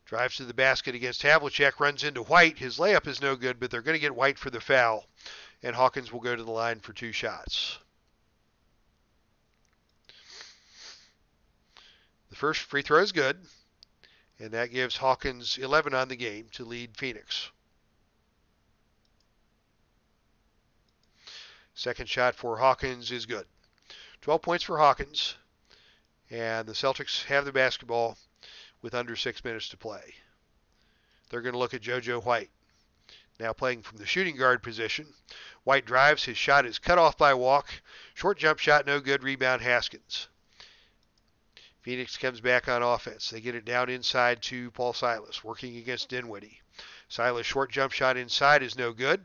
Drives to the basket against Havlicek, runs into White. His layup is no good, but they're going to get White for the foul, and Hawkins will go to the line for 2 shots. The first free throw is good, and that gives Hawkins 11 on the game to lead Phoenix. Second shot for Hawkins is good. 12 points for Hawkins, and the Celtics have the basketball with under 6 minutes to play. They're going to look at JoJo White, now playing from the shooting guard position. White drives. His shot is cut off by Walk. Short jump shot, no good. Rebound, Haskins. Phoenix comes back on offense. They get it down inside to Paul Silas, working against Dinwiddie. Silas' short jump shot inside is no good.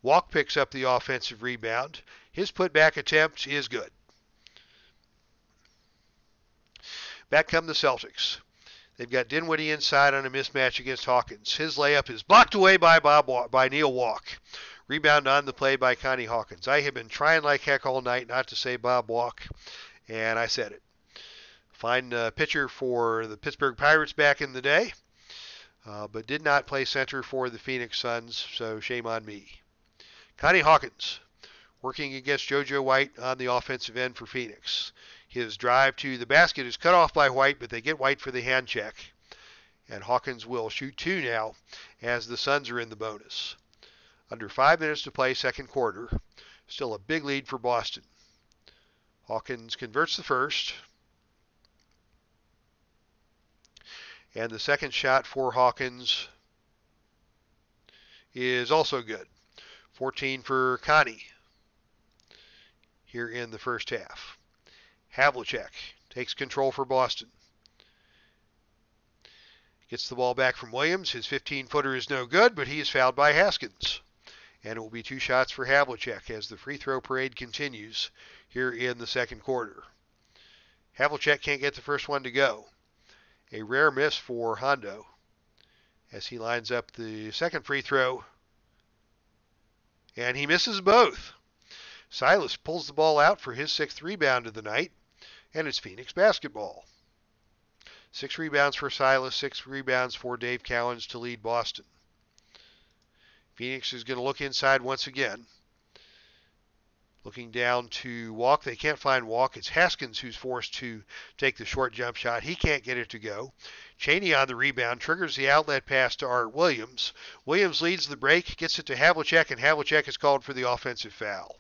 Walk picks up the offensive rebound. His putback attempt is good. Back come the Celtics. They've got Dinwiddie inside on a mismatch against Hawkins. His layup is blocked away by Neil Walk. Rebound on the play by Connie Hawkins. I have been trying like heck all night not to say Bob Walk, and I said it. Fine pitcher for the Pittsburgh Pirates back in the day, but did not play center for the Phoenix Suns, so shame on me. Connie Hawkins working against JoJo White on the offensive end for Phoenix. His drive to the basket is cut off by White, but they get White for the hand check. And Hawkins will shoot 2 now as the Suns are in the bonus. Under 5 minutes to play, second quarter. Still a big lead for Boston. Hawkins converts the first. And the second shot for Hawkins is also good. 14 for Connie here in the first half. Havlicek takes control for Boston. Gets the ball back from Williams. His 15-footer is no good, but he is fouled by Haskins. And it will be 2 shots for Havlicek as the free throw parade continues here in the second quarter. Havlicek can't get the first one to go. A rare miss for Hondo as he lines up the second free throw. And he misses both. Silas pulls the ball out for his 6th rebound of the night, and it's Phoenix basketball. 6 rebounds for Silas, 6 rebounds for Dave Cowens to lead Boston. Phoenix is going to look inside once again. Looking down to Walk. They can't find Walk. It's Haskins who's forced to take the short jump shot. He can't get it to go. Cheney on the rebound triggers the outlet pass to Art Williams. Williams leads the break, gets it to Havlicek, and Havlicek is called for the offensive foul.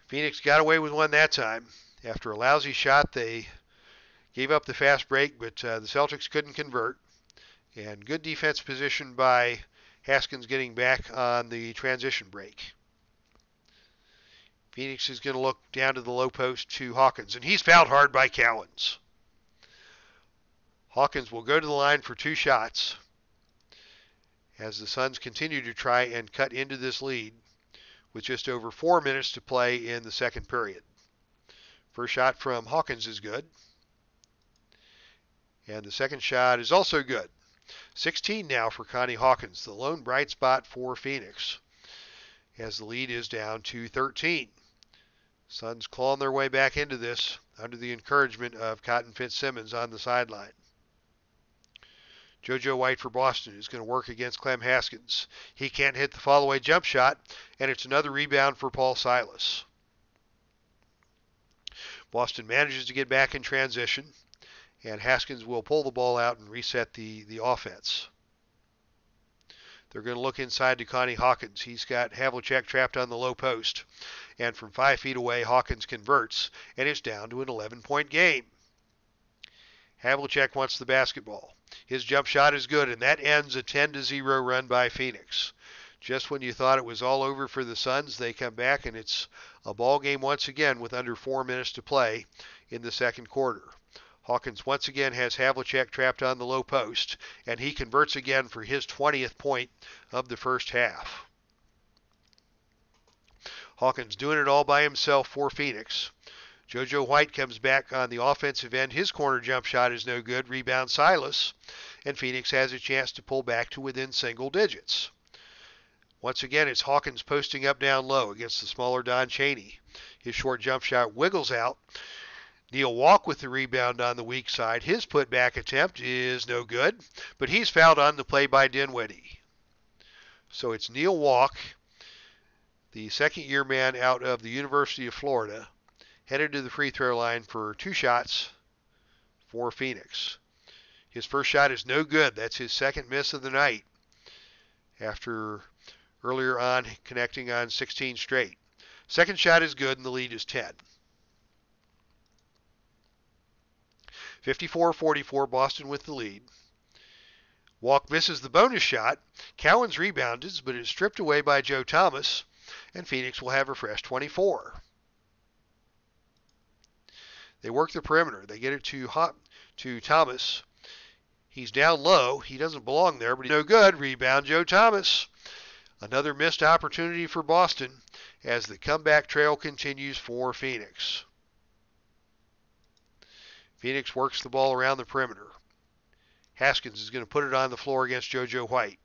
Phoenix got away with one that time. After a lousy shot, they gave up the fast break, but the Celtics couldn't convert. And good defense position by Haskins getting back on the transition break. Phoenix is going to look down to the low post to Hawkins, and he's fouled hard by Cowens. Hawkins will go to the line for 2 shots as the Suns continue to try and cut into this lead with just over 4 minutes to play in the second period. First shot from Hawkins is good, and the second shot is also good. 16 now for Connie Hawkins, the lone bright spot for Phoenix, as the lead is down to 13. Suns clawing their way back into this under the encouragement of Cotton Fitzsimmons on the sideline. JoJo White for Boston is going to work against Clem Haskins. He can't hit the fall-away jump shot, and it's another rebound for Paul Silas. Boston manages to get back in transition, and Haskins will pull the ball out and reset the offense. They're going to look inside to Connie Hawkins. He's got Havlicek trapped on the low post, and from 5 feet away, Hawkins converts, and it's down to an 11-point game. Havlicek wants the basketball. His jump shot is good, and that ends a 10-0 run by Phoenix. Just when you thought it was all over for the Suns, they come back, and it's a ball game once again with under 4 minutes to play in the second quarter. Hawkins once again has Havlicek trapped on the low post, and he converts again for his 20th point of the first half. Hawkins doing it all by himself for Phoenix. JoJo White comes back on the offensive end. His corner jump shot is no good. Rebound Silas, and Phoenix has a chance to pull back to within single digits. Once again, it's Hawkins posting up down low against the smaller Don Cheney. His short jump shot wiggles out. Neil Walk with the rebound on the weak side. His putback attempt is no good, but he's fouled on the play by Dinwiddie. So it's Neil Walk, the second-year man out of the University of Florida, headed to the free throw line for 2 shots for Phoenix. His first shot is no good. That's his second miss of the night after earlier on connecting on 16 straight. Second shot is good, and the lead is 10. 54-44, Boston with the lead. Walk misses the bonus shot. Cowens rebounded, but is stripped away by Joe Thomas, and Phoenix will have a fresh 24. They work the perimeter. They get it to Thomas. He's down low. He doesn't belong there, but he's no good. Rebound, Joe Thomas. Another missed opportunity for Boston as the comeback trail continues for Phoenix. Phoenix works the ball around the perimeter. Haskins is going to put it on the floor against JoJo White.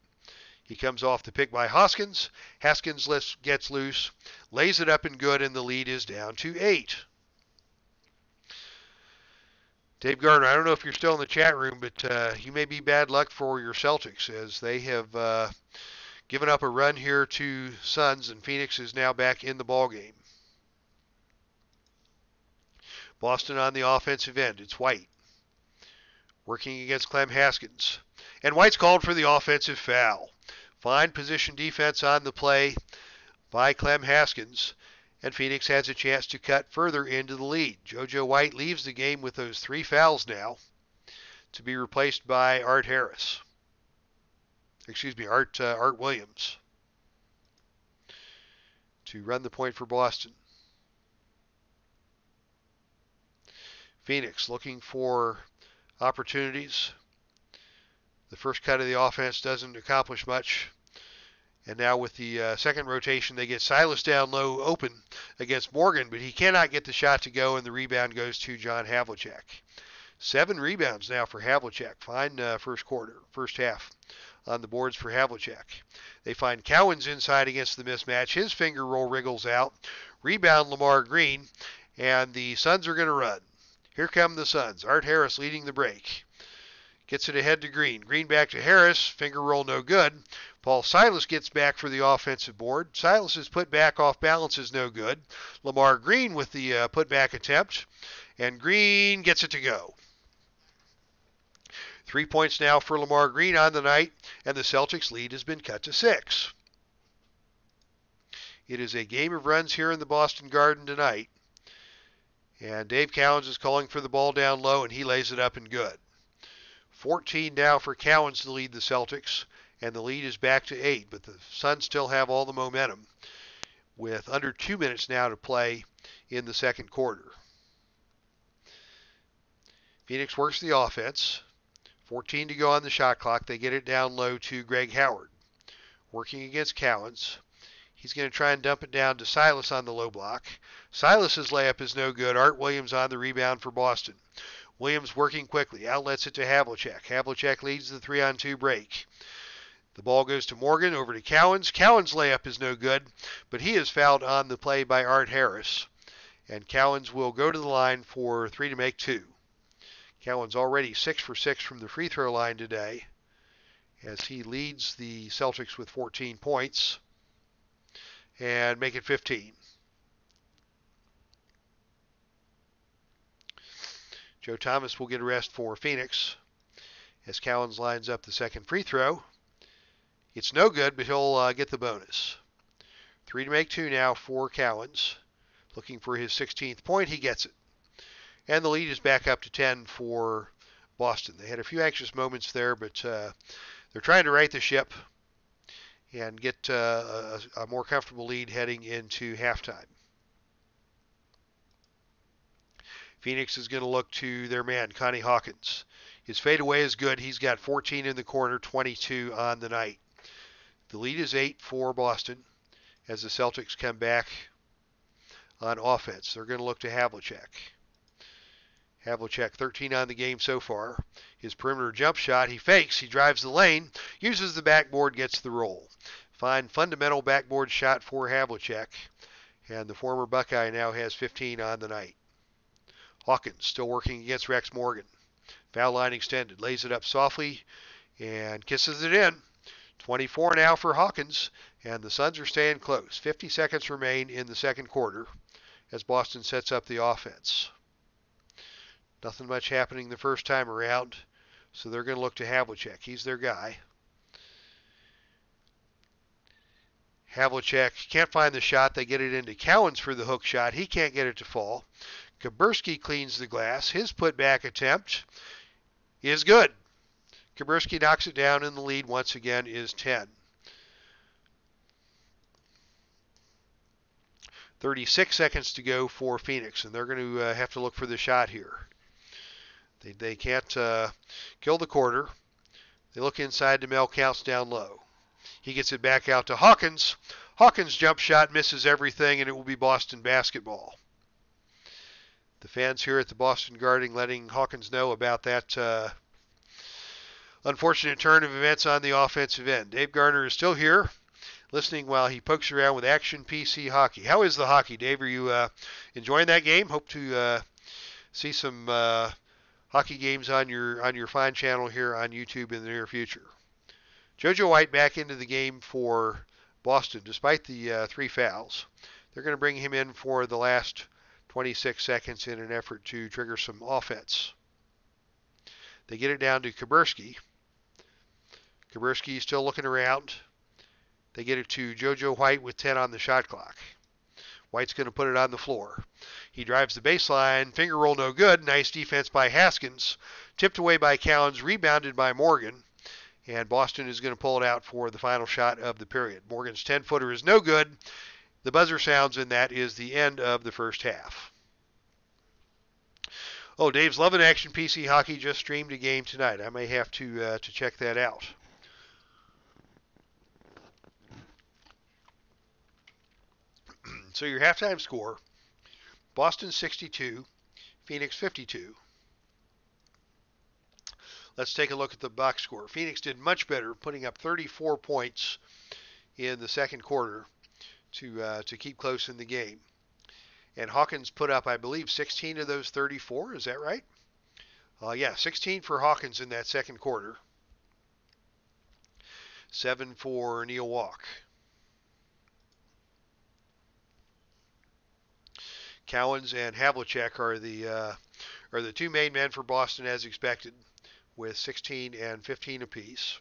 He comes off the pick by Hoskins. Haskins gets loose, lays it up and good, and the lead is down to 8. Dave Gardner, I don't know if you're still in the chat room, but you may be bad luck for your Celtics as they have given up a run here to Suns, and Phoenix is now back in the ballgame. Boston on the offensive end. It's White working against Clem Haskins. And White's called for the offensive foul. Fine position defense on the play by Clem Haskins. And Phoenix has a chance to cut further into the lead. JoJo White leaves the game with those 3 fouls now to be replaced by Art Williams to run the point for Boston. Phoenix looking for opportunities. The first cut of the offense doesn't accomplish much. And now with the second rotation, they get Silas down low open against Morgan, but he cannot get the shot to go, and the rebound goes to John Havlicek. 7 rebounds now for Havlicek. Fine first half on the boards for Havlicek. They find Cowens inside against the mismatch. His finger roll wriggles out. Rebound Lamar Green, and the Suns are going to run. Here come the Suns. Art Harris leading the break. Gets it ahead to Green. Green back to Harris. Finger roll no good. Paul Silas gets back for the offensive board. Silas's put back off balance is no good. Lamar Green with the putback attempt. And Green gets it to go. 3 points now for Lamar Green on the night. And the Celtics lead has been cut to 6. It is a game of runs here in the Boston Garden tonight. And Dave Cowens is calling for the ball down low, and he lays it up and good. 14 now for Cowens to lead the Celtics, and the lead is back to 8, but the Suns still have all the momentum with under 2 minutes now to play in the second quarter. Phoenix works the offense. 14 to go on the shot clock. They get it down low to Greg Howard. Working against Cowens. He's going to try and dump it down to Silas on the low block. Silas's layup is no good. Art Williams on the rebound for Boston. Williams working quickly. Outlets it to Havlicek. Havlicek leads the 3-on-2 break. The ball goes to Morgan, over to Cowens. Cowens' layup is no good, but he is fouled on the play by Art Harris. And Cowens will go to the line for 3 to make 2. Cowens already 6 for 6 from the free throw line today as he leads the Celtics with 14 points. And make it 15. Joe Thomas will get a rest for Phoenix as Cowens lines up the second free throw. It's no good, but he'll get the bonus. 3 to make 2 now for Cowens. Looking for his 16th point. He gets it. And the lead is back up to 10 for Boston. They had a few anxious moments there, but they're trying to right the ship and get a more comfortable lead heading into halftime. Phoenix is going to look to their man, Connie Hawkins. His fadeaway is good. He's got 14 in the corner, 22 on the night. The lead is 8 for Boston as the Celtics come back on offense. They're going to look to Havlicek. Havlicek 13 on the game so far. His perimeter jump shot, he fakes, he drives the lane, uses the backboard, gets the roll. Fine fundamental backboard shot for Havlicek. And the former Buckeye now has 15 on the night. Hawkins still working against Rex Morgan. Foul line extended, lays it up softly and kisses it in. 24 now for Hawkins, and the Suns are staying close. 50 seconds remain in the second quarter as Boston sets up the offense. Nothing much happening the first time around, so they're going to look to Havlicek. He's their guy. Havlicek can't find the shot. They get it into Cowens for the hook shot. He can't get it to fall. Kaburski cleans the glass. His putback attempt is good. Kaburski knocks it down, and the lead once again is 10. 36 seconds to go for Phoenix, and they're going to have to look for the shot here. They can't kill the quarter. They look inside to Mel, counts down low. He gets it back out to Hawkins. Hawkins' jump shot misses everything, and it will be Boston basketball. The fans here at the Boston Garden letting Hawkins know about that unfortunate turn of events on the offensive end. Dave Garner is still here, listening while he pokes around with Action PC Hockey. How is the hockey, Dave? Are you enjoying that game? Hope to see some hockey games on your fine channel here on YouTube in the near future. JoJo White back into the game for Boston, despite the 3 fouls. They're going to bring him in for the last 26 seconds in an effort to trigger some offense. They get it down to Kaburski. Kaburski still looking around. They get it to JoJo White with 10 on the shot clock. White's going to put it on the floor. He drives the baseline. Finger roll no good. Nice defense by Haskins. Tipped away by Cowens. Rebounded by Morgan. And Boston is going to pull it out for the final shot of the period. Morgan's 10-footer is no good. The buzzer sounds, and that is the end of the first half. Oh, Dave's loving Action PC Hockey. Just streamed a game tonight. I may have to check that out. So your halftime score, Boston 62, Phoenix 52. Let's take a look at the box score. Phoenix did much better, putting up 34 points in the second quarter to keep close in the game. And Hawkins put up, I believe, 16 of those 34. Is that right? Yeah, 16 for Hawkins in that second quarter. 7 for Neil Walk. Cowens and Havlicek are the 2 main men for Boston as expected, with 16 and 15 apiece.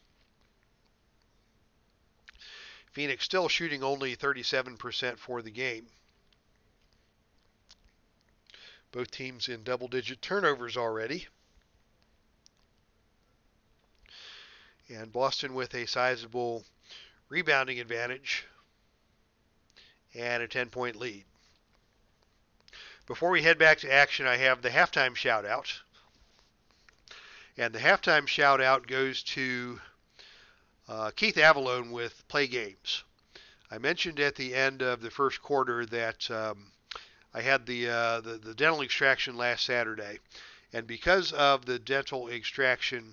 Phoenix still shooting only 37% for the game. Both teams in double-digit turnovers already. And Boston with a sizable rebounding advantage and a 10-point lead. Before we head back to action, I have the halftime shout-out. And the halftime shout-out goes to Keith Avalone with Play Games. I mentioned at the end of the first quarter that I had the dental extraction last Saturday. And because of the dental extraction,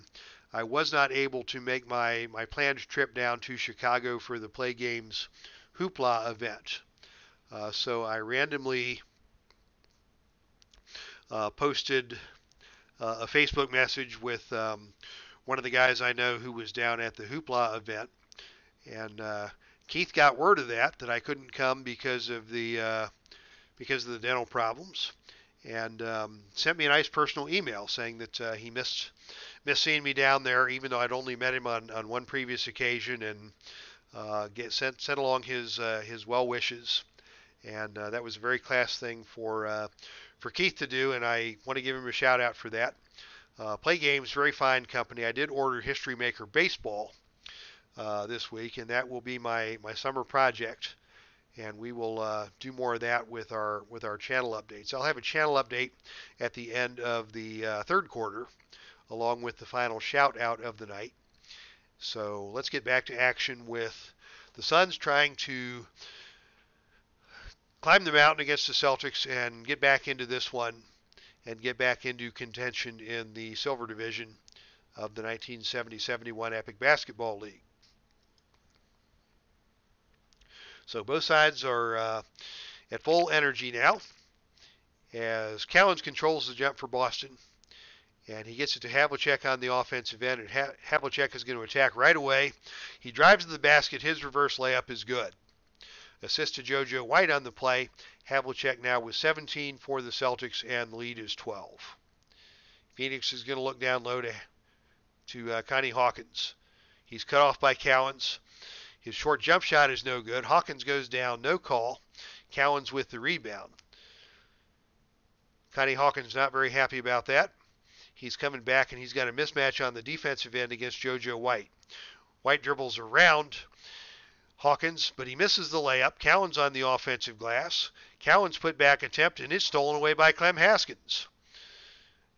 I was not able to make my planned trip down to Chicago for the Play Games Hoopla event. So I randomly posted a Facebook message with one of the guys I know who was down at the Hoopla event, and Keith got word of that I couldn't come because of the dental problems, and sent me a nice personal email saying that he missed seeing me down there, even though I'd only met him on one previous occasion, and sent along his well wishes, and that was a very class thing for Keith to do, and I want to give him a shout out for that. Play Games, very fine company. I did order History Maker Baseball this week, and that will be my summer project. And we will do more of that with our channel updates. I'll have a channel update at the end of the third quarter, along with the final shout out of the night. So let's get back to action with the Suns trying to climb the mountain against the Celtics and get back into this one and get back into contention in the Silver Division of the 1970-71 Epic Basketball League. So both sides are at full energy now, as Cowens controls the jump for Boston. And he gets it to Havlicek on the offensive end, and Havlicek is going to attack right away. He drives to the basket. His reverse layup is good. Assist to JoJo White on the play. Havlicek now with 17 for the Celtics, and the lead is 12. Phoenix is going to look down low to Connie Hawkins. He's cut off by Cowens. His short jump shot is no good. Hawkins goes down, no call. Cowens with the rebound. Connie Hawkins not very happy about that. He's coming back, and he's got a mismatch on the defensive end against JoJo White. White dribbles around Hawkins, but he misses the layup. Cowens on the offensive glass. Cowens put back attempt, and it's stolen away by Clem Haskins.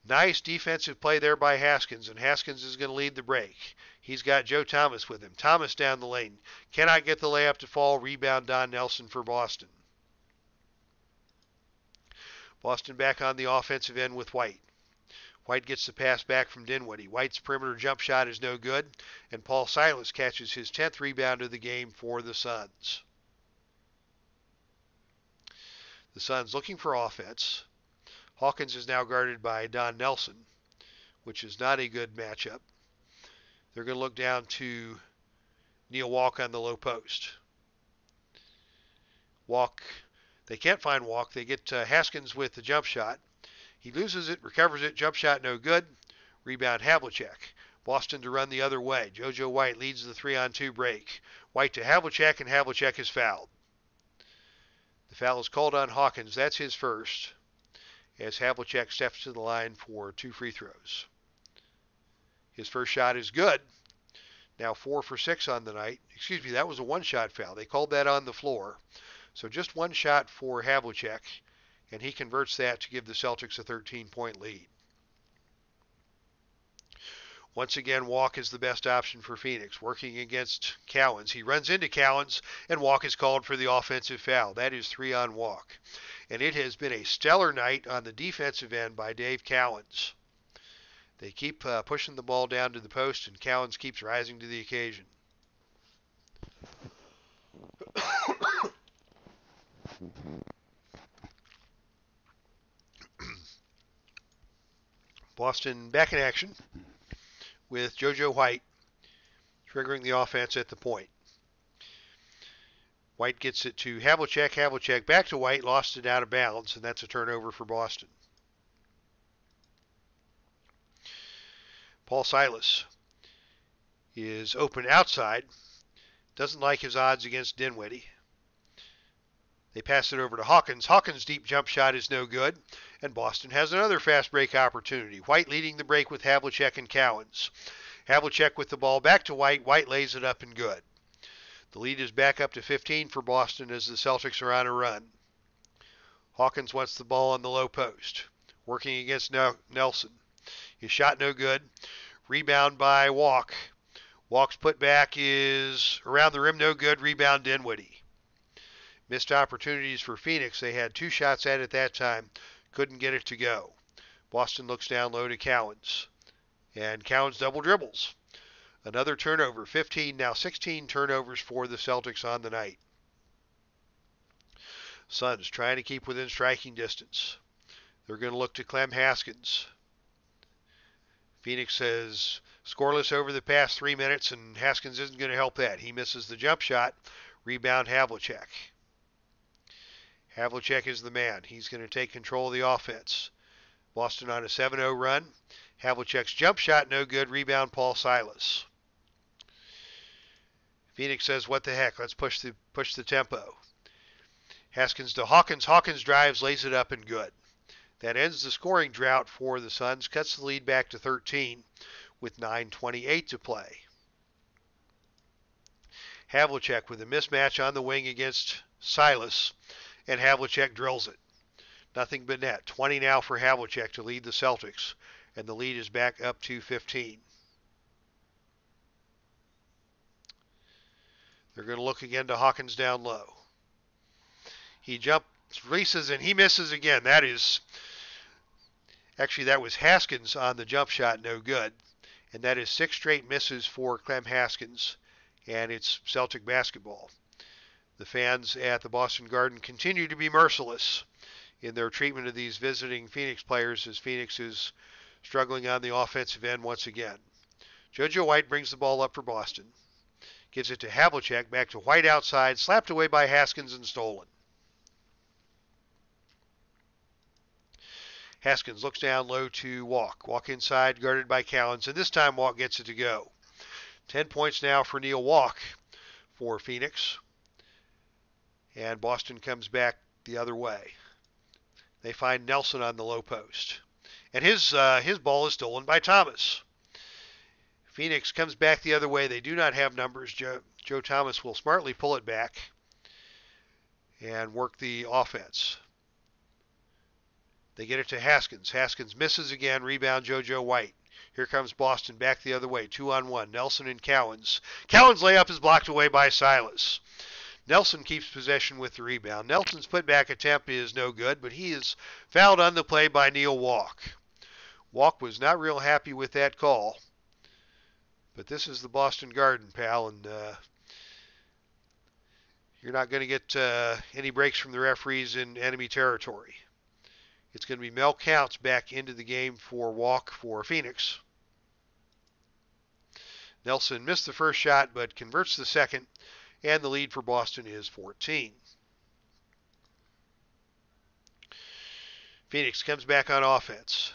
Nice defensive play there by Haskins, and Haskins is going to lead the break. He's got Joe Thomas with him. Thomas down the lane. Cannot get the layup to fall. Rebound Don Nelson for Boston. Boston back on the offensive end with White. White gets the pass back from Dinwiddie. White's perimeter jump shot is no good, and Paul Silas catches his 10th rebound of the game for the Suns. The Suns looking for offense. Hawkins is now guarded by Don Nelson, which is not a good matchup. They're going to look down to Neil Walk on the low post. Walk, they can't find Walk. They get Haskins with the jump shot. He loses it, recovers it, jump shot no good. Rebound Havlicek. Boston to run the other way. JoJo White leads the 3-on-2 break. White to Havlicek, and Havlicek is fouled. The foul is called on Hawkins. That's his first, as Havlicek steps to the line for 2 free throws. His first shot is good. Now 4 for 6 on the night. Excuse me, that was a one-shot foul. They called that on the floor. So just one shot for Havlicek, and he converts that to give the Celtics a 13-point lead. Once again, Walk is the best option for Phoenix, working against Cowens. He runs into Cowens, and Walk is called for the offensive foul. That is 3 on Walk. And it has been a stellar night on the defensive end by Dave Cowens. They keep pushing the ball down to the post, and Cowens keeps rising to the occasion. Boston back in action with JoJo White triggering the offense at the point. White gets it to Havlicek. Havlicek back to White, lost it out of bounds, and that's a turnover for Boston. Paul Silas is open outside. Doesn't like his odds against Dinwiddie. They pass it over to Hawkins. Hawkins' deep jump shot is no good, and Boston has another fast break opportunity. White leading the break with Havlicek and Cowens. Havlicek with the ball back to White. White lays it up and good. The lead is back up to 15 for Boston as the Celtics are on a run. Hawkins wants the ball on the low post, working against Nelson. His shot no good. Rebound by Walk. Walk's putback is around the rim, no good. Rebound Dinwiddie. Missed opportunities for Phoenix. They had 2 shots at it that time. Couldn't get it to go. Boston looks down low to Cowens. And Cowens double dribbles. Another turnover. 15, now 16 turnovers for the Celtics on the night. Suns trying to keep within striking distance. They're going to look to Clem Haskins. Phoenix says scoreless over the past 3 minutes, and Haskins isn't going to help that. He misses the jump shot. Rebound Havlicek. Havlicek is the man. He's going to take control of the offense. Boston on a 7-0 run. Havlicek's jump shot no good. Rebound Paul Silas. Phoenix says, what the heck? Let's push the tempo. Haskins to Hawkins. Hawkins drives, lays it up, and good. That ends the scoring drought for the Suns. Cuts the lead back to 13 with 9:28 to play. Havlicek with a mismatch on the wing against Silas, and Havlicek drills it. Nothing but net. 20 now for Havlicek to lead the Celtics, and the lead is back up to 15. They're going to look again to Hawkins down low. He jumps, releases, and he misses again. That was Haskins on the jump shot, no good. And that is 6 straight misses for Clem Haskins, and it's Celtic basketball. The fans at the Boston Garden continue to be merciless in their treatment of these visiting Phoenix players as Phoenix is struggling on the offensive end once again. JoJo White brings the ball up for Boston. Gives it to Havlicek, back to White outside, slapped away by Haskins and stolen. Haskins looks down low to Walk. Walk inside, guarded by Cowens, and this time Walk gets it to go. 10 points now for Neil Walk for Phoenix. And Boston comes back the other way. They find Nelson on the low post. And his ball is stolen by Thomas. Phoenix comes back the other way. They do not have numbers. Joe Thomas will smartly pull it back and work the offense. They get it to Haskins. Haskins misses again. Rebound JoJo White. Here comes Boston back the other way. 2-on-1. Nelson and Cowens. Cowens' layup is blocked away by Silas. Nelson keeps possession with the rebound. Nelson's putback attempt is no good, but he is fouled on the play by Neil Walk. Walk was not real happy with that call. But this is the Boston Garden, pal, and you're not going to get any breaks from the referees in enemy territory. It's going to be Mel Counts back into the game for Walk for Phoenix. Nelson missed the first shot but converts the second, and the lead for Boston is 14. Phoenix comes back on offense.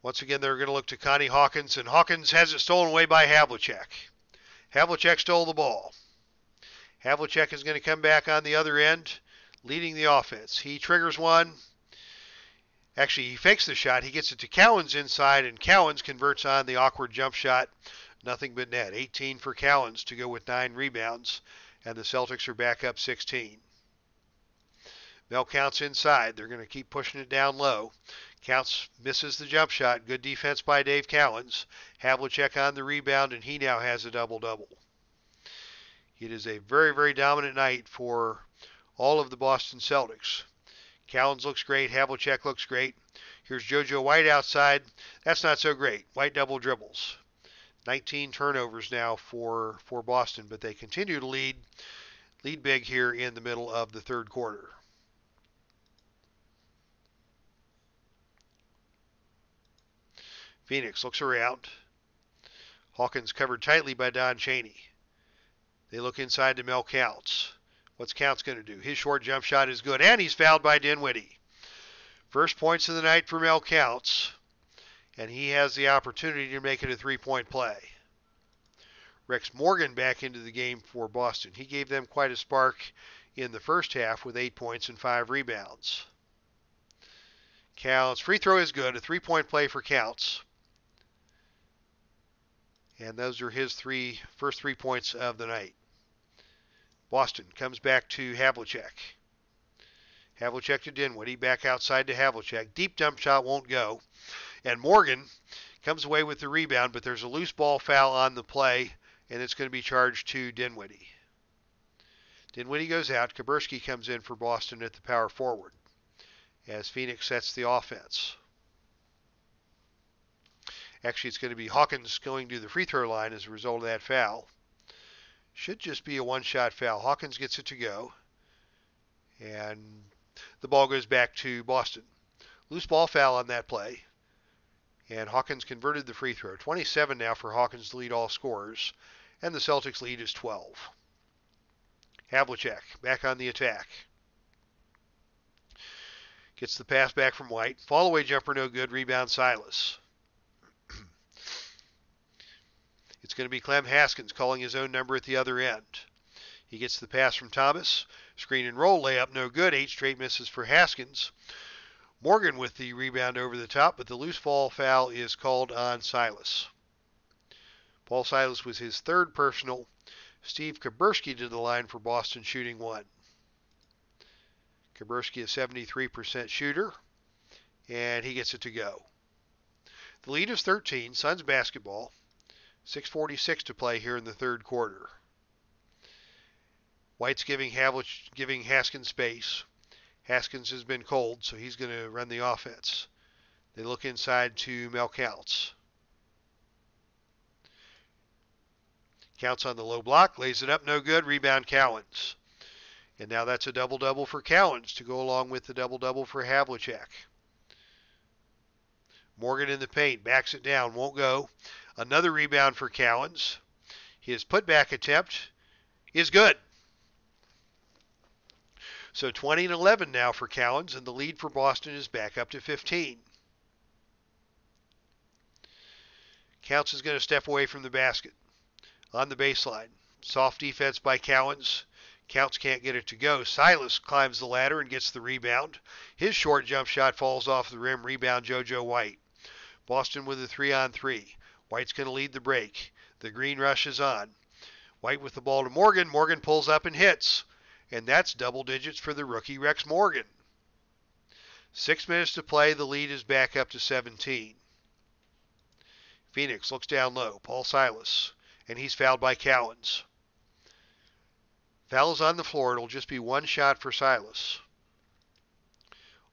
Once again, they're going to look to Connie Hawkins, and Hawkins has it stolen away by Havlicek. Havlicek stole the ball. Havlicek is going to come back on the other end, leading the offense. He triggers one. Actually, he fakes the shot. He gets it to Cowens inside, and Cowens converts on the awkward jump shot. Nothing but net. 18 for Cowens to go with 9 rebounds, and the Celtics are back up 16. Mel Counts inside. They're going to keep pushing it down low. Counts misses the jump shot. Good defense by Dave Cowens. Havlicek on the rebound, and he now has a double-double. It is a very, very dominant night for all of the Boston Celtics. Cowens looks great. Havlicek looks great. Here's JoJo White outside. That's not so great. White double dribbles. 19 turnovers now for Boston, but they continue to lead big here in the middle of the third quarter. Phoenix looks around. Hawkins covered tightly by Don Chaney. They look inside to Mel Counts. What's Counts going to do? His short jump shot is good, and he's fouled by Dinwiddie. First points of the night for Mel Counts, and he has the opportunity to make it a three-point play. Rex Morgan back into the game for Boston. He gave them quite a spark in the first half with 8 points and 5 rebounds. Counts, free throw is good, a three-point play for Counts. And those are his first 3 points of the night. Boston comes back to Havlicek. Havlicek to Dinwiddie, back outside to Havlicek. Deep jump shot won't go. And Morgan comes away with the rebound, but there's a loose ball foul on the play, and it's going to be charged to Dinwiddie. Dinwiddie goes out. Kaburski comes in for Boston at the power forward as Phoenix sets the offense. Actually, it's going to be Hawkins going to the free throw line as a result of that foul. Should just be a one-shot foul. Hawkins gets it to go, and the ball goes back to Boston. Loose ball foul on that play, and Hawkins converted the free throw. 27 now for Hawkins to lead all scorers, and the Celtics lead is 12. Havlicek back on the attack. Gets the pass back from White. Fall-away jumper no good. Rebound Silas. It's going to be Clem Haskins calling his own number at the other end. He gets the pass from Thomas. Screen and roll layup no good. 8 straight misses for Haskins. Morgan with the rebound over the top, but the loose ball foul is called on Silas. Paul Silas was his third personal. Steve Kaburski to the line for Boston, shooting 1. Kaburski, a 73% shooter, and he gets it to go. The lead is 13. Suns basketball. 6:46 to play here in the third quarter. White's giving Haskins space. Haskins has been cold, so he's going to run the offense. They look inside to Mel Counts. Counts on the low block, lays it up, no good. Rebound Cowens. And now that's a double-double for Cowens to go along with the double-double for Havlicek. Morgan in the paint, backs it down, won't go. Another rebound for Cowens. His putback attempt is good. So 20 and 11 now for Cowens, and the lead for Boston is back up to 15. Counts is going to step away from the basket on the baseline. Soft defense by Cowens. Counts can't get it to go. Silas climbs the ladder and gets the rebound. His short jump shot falls off the rim. Rebound JoJo White. Boston with a 3-on-3. White's going to lead the break. The green rush is on. White with the ball to Morgan. Morgan pulls up and hits. And that's double digits for the rookie Rex Morgan. 6 minutes to play. The lead is back up to 17. Phoenix looks down low. Paul Silas. And he's fouled by Cowens. Foul is on the floor. It'll just be one shot for Silas.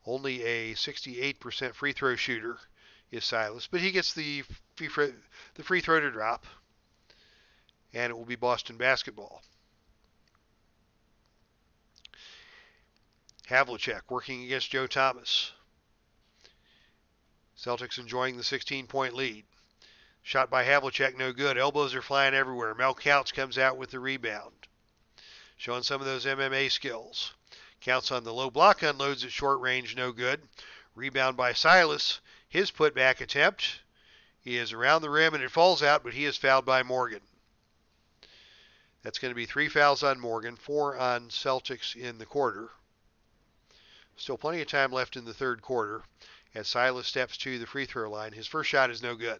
Only a 68% free throw shooter is Silas, but he gets the free throw to drop, and it will be Boston basketball. Havlicek working against Joe Thomas. Celtics enjoying the 16-point lead. Shot by Havlicek, no good. Elbows are flying everywhere. Mel Counts comes out with the rebound. Showing some of those MMA skills. Counts on the low block, unloads at short range, no good. Rebound by Silas. His putback attempt is around the rim and it falls out, but he is fouled by Morgan. That's going to be 3 fouls on Morgan, 4 on Celtics in the quarter. Still plenty of time left in the third quarter as Silas steps to the free throw line. His first shot is no good.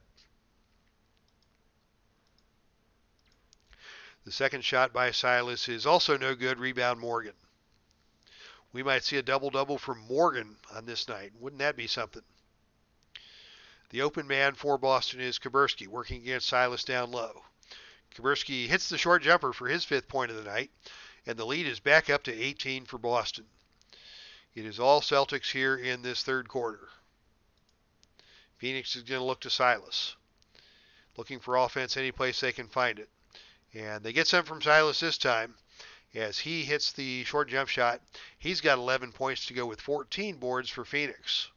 The second shot by Silas is also no good. Rebound Morgan. We might see a double-double from Morgan on this night. Wouldn't that be something? The open man for Boston is Kuberski, working against Silas down low. Kuberski hits the short jumper for his 5th point of the night, and the lead is back up to 18 for Boston. It is all Celtics here in this third quarter. Phoenix is going to look to Silas, looking for offense any place they can find it. And they get some from Silas this time as he hits the short jump shot. He's got 11 points to go with 14 boards for Phoenix.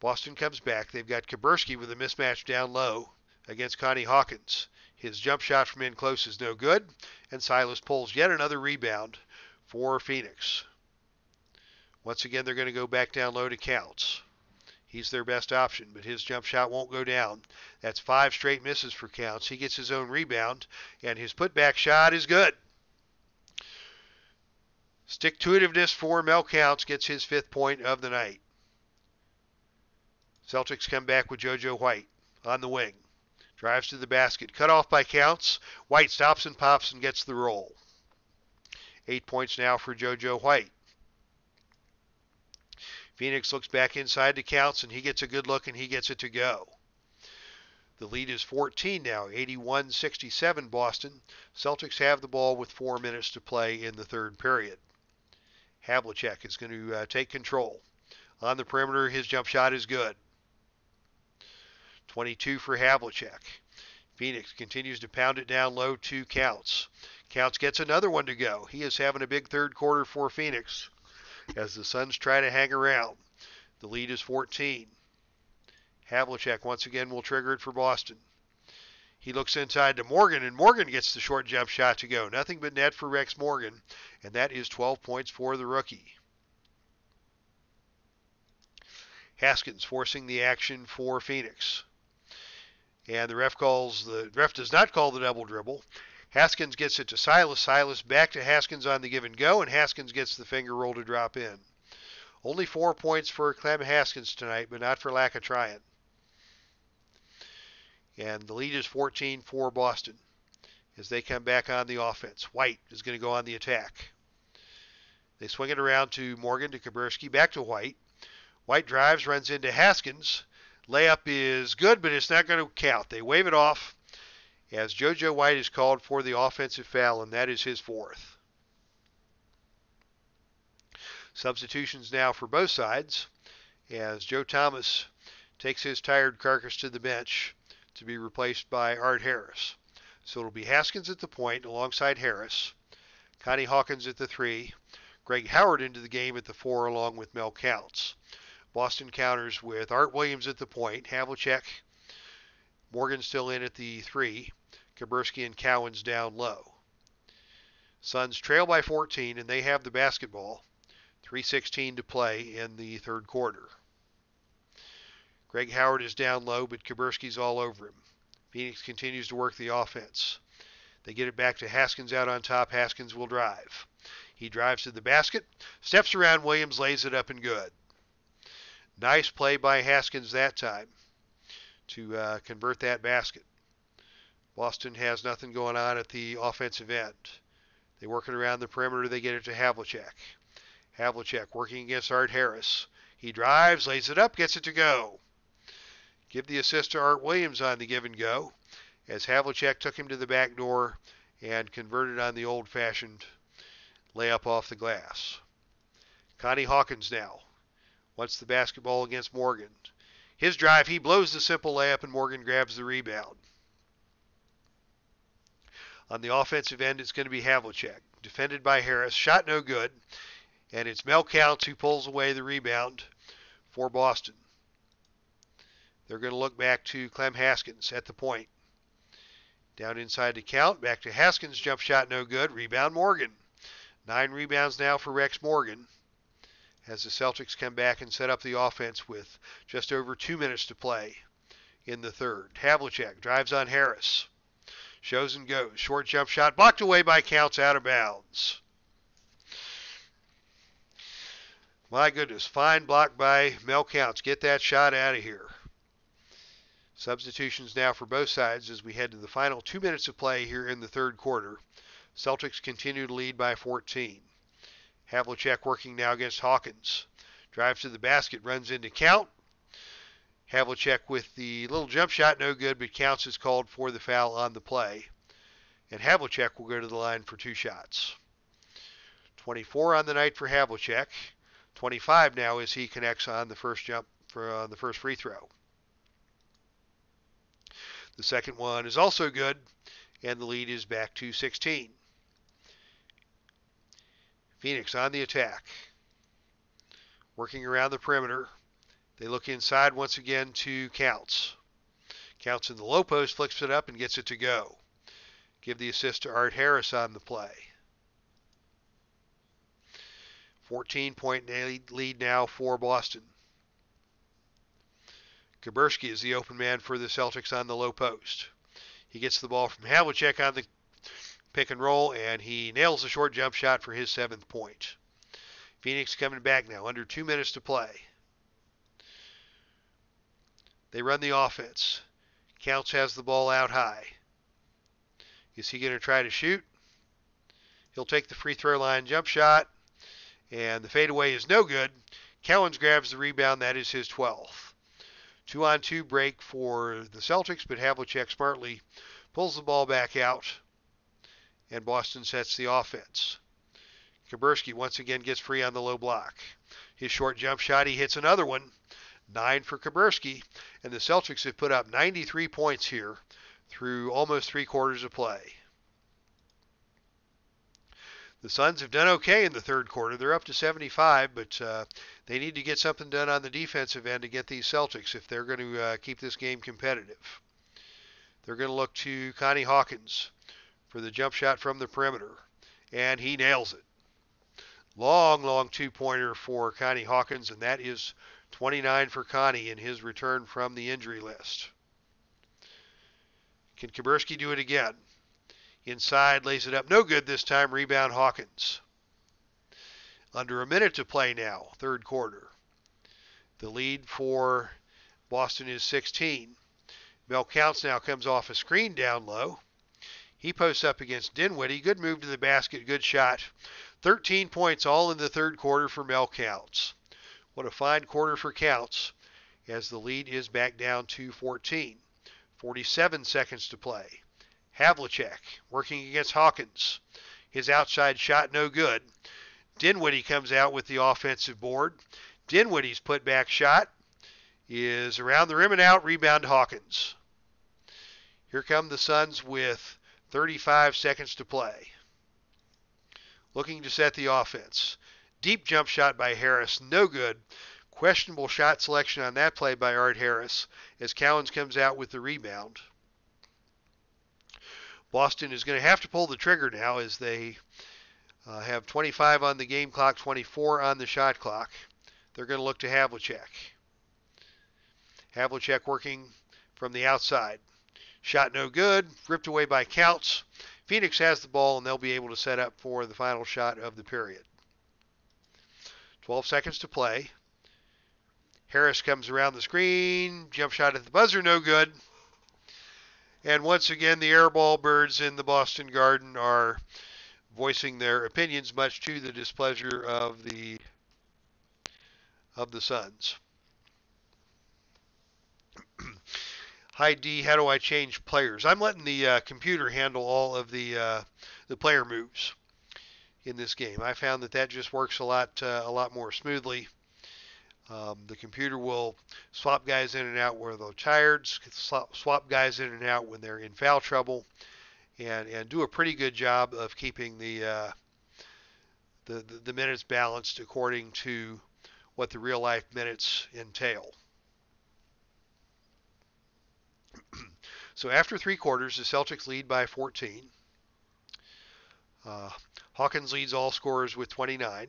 Boston comes back. They've got Kuberski with a mismatch down low against Connie Hawkins. His jump shot from in close is no good, and Silas pulls yet another rebound for Phoenix. Once again, they're going to go back down low to Counts. He's their best option, but his jump shot won't go down. That's 5 straight misses for Counts. He gets his own rebound, and his putback shot is good. Stick-to-itiveness for Mel Counts gets his 5th point of the night. Celtics come back with JoJo White on the wing. Drives to the basket. Cut off by Counts. White stops and pops and gets the roll. 8 points now for JoJo White. Phoenix looks back inside to Counts, and he gets a good look, and he gets it to go. The lead is 14 now, 81-67 Boston. Celtics have the ball with 4 minutes to play in the third period. Havlicek is going to take control. On the perimeter, his jump shot is good. 22 for Havlicek. Phoenix continues to pound it down low to Counts. Counts gets another one to go. He is having a big third quarter for Phoenix as the Suns try to hang around. The lead is 14. Havlicek once again will trigger it for Boston. He looks inside to Morgan, and Morgan gets the short jump shot to go. Nothing but net for Rex Morgan, and that is 12 points for the rookie. Haskins forcing the action for Phoenix. And the ref does not call the double dribble. Haskins gets it to Silas. Silas back to Haskins on the give and go, and Haskins gets the finger roll to drop in. Only 4 points for Clem Haskins tonight, but not for lack of trying. And the lead is 14 for Boston as they come back on the offense. White is going to go on the attack. They swing it around to Morgan, to Kuberski, back to White. White drives, runs into Haskins. Layup is good, but it's not going to count. They wave it off as JoJo White is called for the offensive foul, and that is his 4th. Substitutions now for both sides as Joe Thomas takes his tired carcass to the bench to be replaced by Art Harris. So it'll be Haskins at the point alongside Harris, Connie Hawkins at the 3, Greg Howard into the game at the 4 along with Mel Counts. Boston counters with Art Williams at the point, Havlicek, Morgan still in at the 3, Kaburski and Cowens down low. Suns trail by 14 and they have the basketball. 3:16 to play in the third quarter. Greg Howard is down low, but Kaburski's all over him. Phoenix continues to work the offense. They get it back to Haskins out on top. Haskins will drive. He drives to the basket, steps around Williams, lays it up and good. Nice play by Haskins that time to convert that basket. Boston has nothing going on at the offensive end. They work it around the perimeter. They get it to Havlicek. Havlicek working against Art Harris. He drives, lays it up, gets it to go. Give the assist to Art Williams on the give and go as Havlicek took him to the back door and converted on the old-fashioned layup off the glass. Connie Hawkins now wants the basketball against Morgan. His drive, he blows the simple layup and Morgan grabs the rebound. On the offensive end, it's going to be Havlicek. Defended by Harris. Shot no good. And it's Mel Counts who pulls away the rebound for Boston. They're going to look back to Clem Haskins at the point. Down inside to Count. Back to Haskins. Jump shot no good. Rebound Morgan. 9 rebounds now for Rex Morgan as the Celtics come back and set up the offense with just over 2 minutes to play in the third. Havlicek drives on Harris. Shows and goes. Short jump shot blocked away by Counts, out of bounds. My goodness, fine block by Mel Counts. Get that shot out of here. Substitutions now for both sides as we head to the final 2 minutes of play here in the third quarter. Celtics continue to lead by 14. Havlicek working now against Hawkins. Drives to the basket, runs into Count. Havlicek with the little jump shot, no good, but Counts is called for the foul on the play. And Havlicek will go to the line for 2 shots. 24 on the night for Havlicek. 25 now as he connects on the first the first free throw. The second one is also good, and the lead is back to 16. Phoenix on the attack. Working around the perimeter. They look inside once again to Counts. Counts in the low post, flicks it up and gets it to go. Give the assist to Art Harris on the play. 14-point lead now for Boston. Kaburski is the open man for the Celtics on the low post. He gets the ball from Havlicek on the pick and roll, and he nails the short jump shot for his 7th point. Phoenix coming back now, under 2 minutes to play. They run the offense. Counts has the ball out high. Is he going to try to shoot? He'll take the free throw line jump shot, and the fadeaway is no good. Cowens grabs the rebound. That is his 12th. 2-on-2 break for the Celtics, but Havlicek smartly pulls the ball back out, and Boston sets the offense. Kaburski once again gets free on the low block. His short jump shot, he hits another one. 9 for Kaburski, and the Celtics have put up 93 points here through almost 3 quarters of play. The Suns have done okay in the third quarter. They're up to 75, but they need to get something done on the defensive end to get these Celtics if they're going to keep this game competitive. They're going to look to Connie Hawkins for the jump shot from the perimeter, and he nails it. Long two-pointer for Connie Hawkins, and that is 29 for Connie in his return from the injury list. Can Kaburski do it again? Inside, lays it up. No good this time. Rebound Hawkins. Under a minute to play now, third quarter. The lead for Boston is 16. Mel Counts now comes off a screen down low. He posts up against Dinwiddie. Good move to the basket. Good shot. 13 points all in the third quarter for Mel Counts. What a fine quarter for Counts as the lead is back down to 14. 47 seconds to play. Havlicek working against Hawkins. His outside shot no good. Dinwiddie comes out with the offensive board. Dinwiddie's putback shot is around the rim and out. Rebound Hawkins. Here come the Suns with 35 seconds to play. Looking to set the offense. Deep jump shot by Harris, no good. Questionable shot selection on that play by Art Harris as Cowens comes out with the rebound. Boston is going to have to pull the trigger now as they have 25 on the game clock, 24 on the shot clock. They're going to look to Havlicek. Havlicek working from the outside. Shot no good, ripped away by Counts. Phoenix has the ball and they'll be able to set up for the final shot of the period. 12 seconds to play. Harris comes around the screen, jump shot at the buzzer, no good. And once again, the airball birds in the Boston Garden are voicing their opinions, much to the displeasure of the Suns. Hi D, how do I change players? I'm letting the computer handle all of the player moves in this game. I found that just works a lot more smoothly. The computer will swap guys in and out where they're tired, swap guys in and out when they're in foul trouble, and do a pretty good job of keeping the minutes balanced according to what the real life minutes entail. So after 3 quarters, the Celtics lead by 14. Hawkins leads all scorers with 29.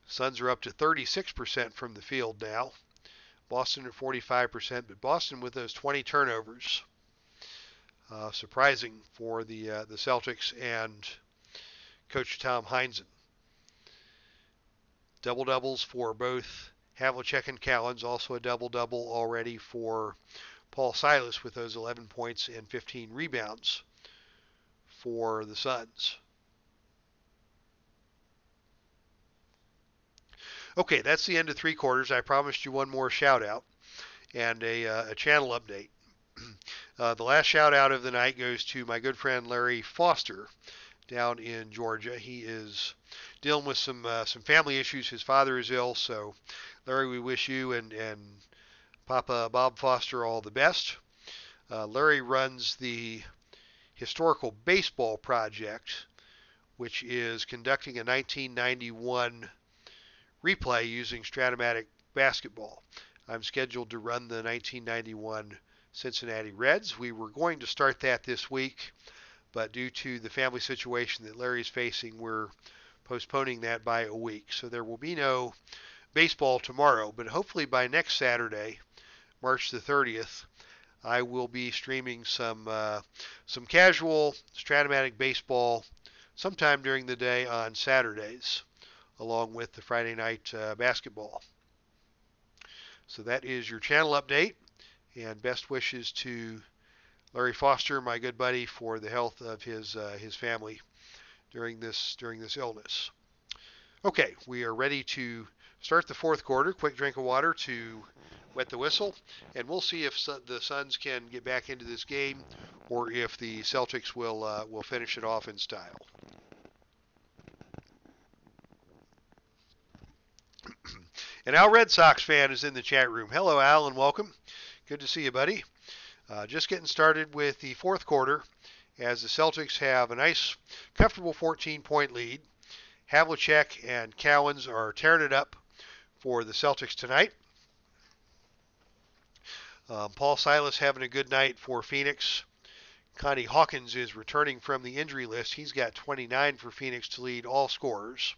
Suns are up to 36% from the field now. Boston at 45%, but Boston with those 20 turnovers. Surprising for the Celtics and Coach Tom Heinzen. Double-doubles for both Havlicek and Cowens. Also a double-double already for Paul Silas with those 11 points and 15 rebounds for the Suns. Okay, that's the end of 3 quarters. I promised you one more shout out and a channel update. The last shout out of the night goes to my good friend Larry Foster down in Georgia. He is dealing with some family issues. His father is ill, so Larry, we wish you and Papa Bob Foster all the best. Larry runs the Historical Baseball Project, which is conducting a 1991 replay using Stratomatic basketball. I'm scheduled to run the 1991 Cincinnati Reds. We were going to start that this week, but due to the family situation that Larry's facing, we're postponing that by a week. So there will be no baseball tomorrow, but hopefully by next Saturday, March the 30th, I will be streaming some casual Stratomatic baseball sometime during the day on Saturdays, along with the Friday night basketball. So that is your channel update, and best wishes to Larry Foster, my good buddy, for the health of his family during this illness. Okay, we are ready to start the 4th quarter. Quick drink of water to wet the whistle, and we'll see if the Suns can get back into this game or if the Celtics will finish it off in style. An Al Red Sox fan is in the chat room. Hello, Al, and welcome. Good to see you, buddy. Just getting started with the 4th quarter as the Celtics have a nice, comfortable 14-point lead. Havlicek and Cowens are tearing it up for the Celtics tonight. Paul Silas having a good night for Phoenix. Connie Hawkins is returning from the injury list. He's got 29 for Phoenix to lead all scorers.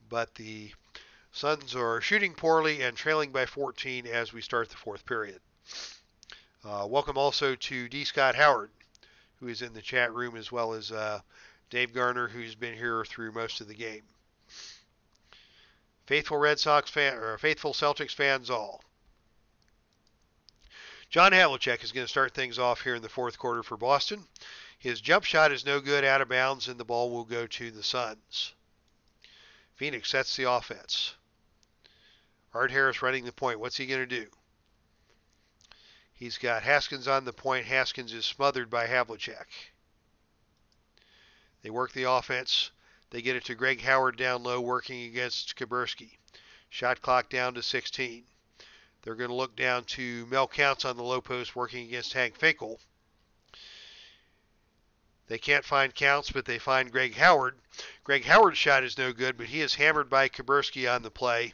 But the Suns are shooting poorly and trailing by 14 as we start the 4th period. Welcome also to D. Scott Howard, who is in the chat room, as well as Dave Garner, who's been here through most of the game. Faithful faithful Celtics fans all. John Havlicek is going to start things off here in the 4th quarter for Boston. His jump shot is no good, out of bounds, and the ball will go to the Suns. Phoenix sets the offense. Art Harris running the point. What's he going to do? He's got Haskins on the point. Haskins is smothered by Havlicek. They work the offense. They get it to Greg Howard down low, working against Kaburski. Shot clock down to 16. They're going to look down to Mel Counts on the low post, working against Hank Finkel. They can't find Counts, but they find Greg Howard. Greg Howard's shot is no good, but he is hammered by Kuberski on the play,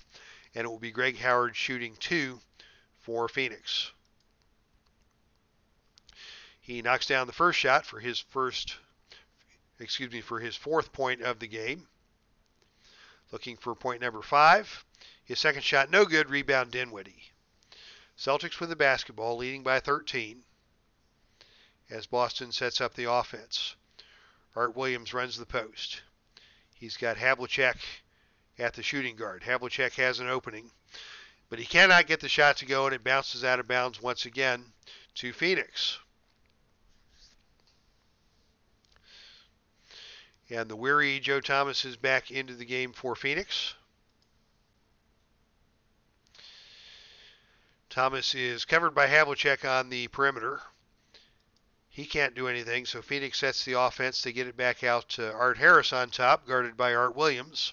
and it will be Greg Howard shooting 2 for Phoenix. He knocks down the first shot for his fourth point of the game. Looking for point number 5. His second shot no good, rebound Dinwiddie. Celtics with the basketball, leading by 13 as Boston sets up the offense. Art Williams runs the post. He's got Havlicek at the shooting guard. Havlicek has an opening, but he cannot get the shot to go, and it bounces out of bounds once again to Phoenix. And the weary Joe Thomas is back into the game for Phoenix. Thomas is covered by Havlicek on the perimeter. He can't do anything, so Phoenix sets the offense. They get it back out to Art Harris on top, guarded by Art Williams.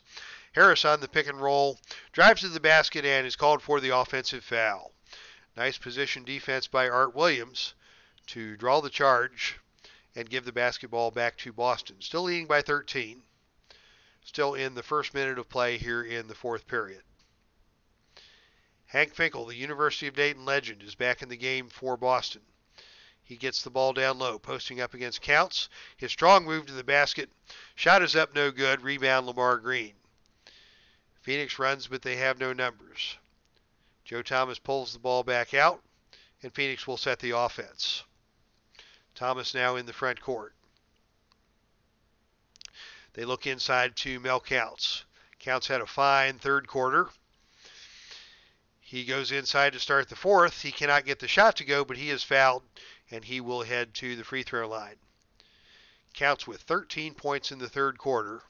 Harris on the pick and roll, drives to the basket and is called for the offensive foul. Nice position defense by Art Williams to draw the charge and give the basketball back to Boston. Still leading by 13. Still in the first minute of play here in the fourth period. Hank Finkel, the University of Dayton legend, is back in the game for Boston. He gets the ball down low, posting up against Counts. His strong move to the basket. Shot is up, no good. Rebound, Lamar Green. Phoenix runs, but they have no numbers. Joe Thomas pulls the ball back out, and Phoenix will set the offense. Thomas now in the front court. They look inside to Mel Counts. Counts had a fine third quarter. He goes inside to start the fourth. He cannot get the shot to go, but he is fouled, and he will head to the free throw line. Counts with 13 points in the third quarter,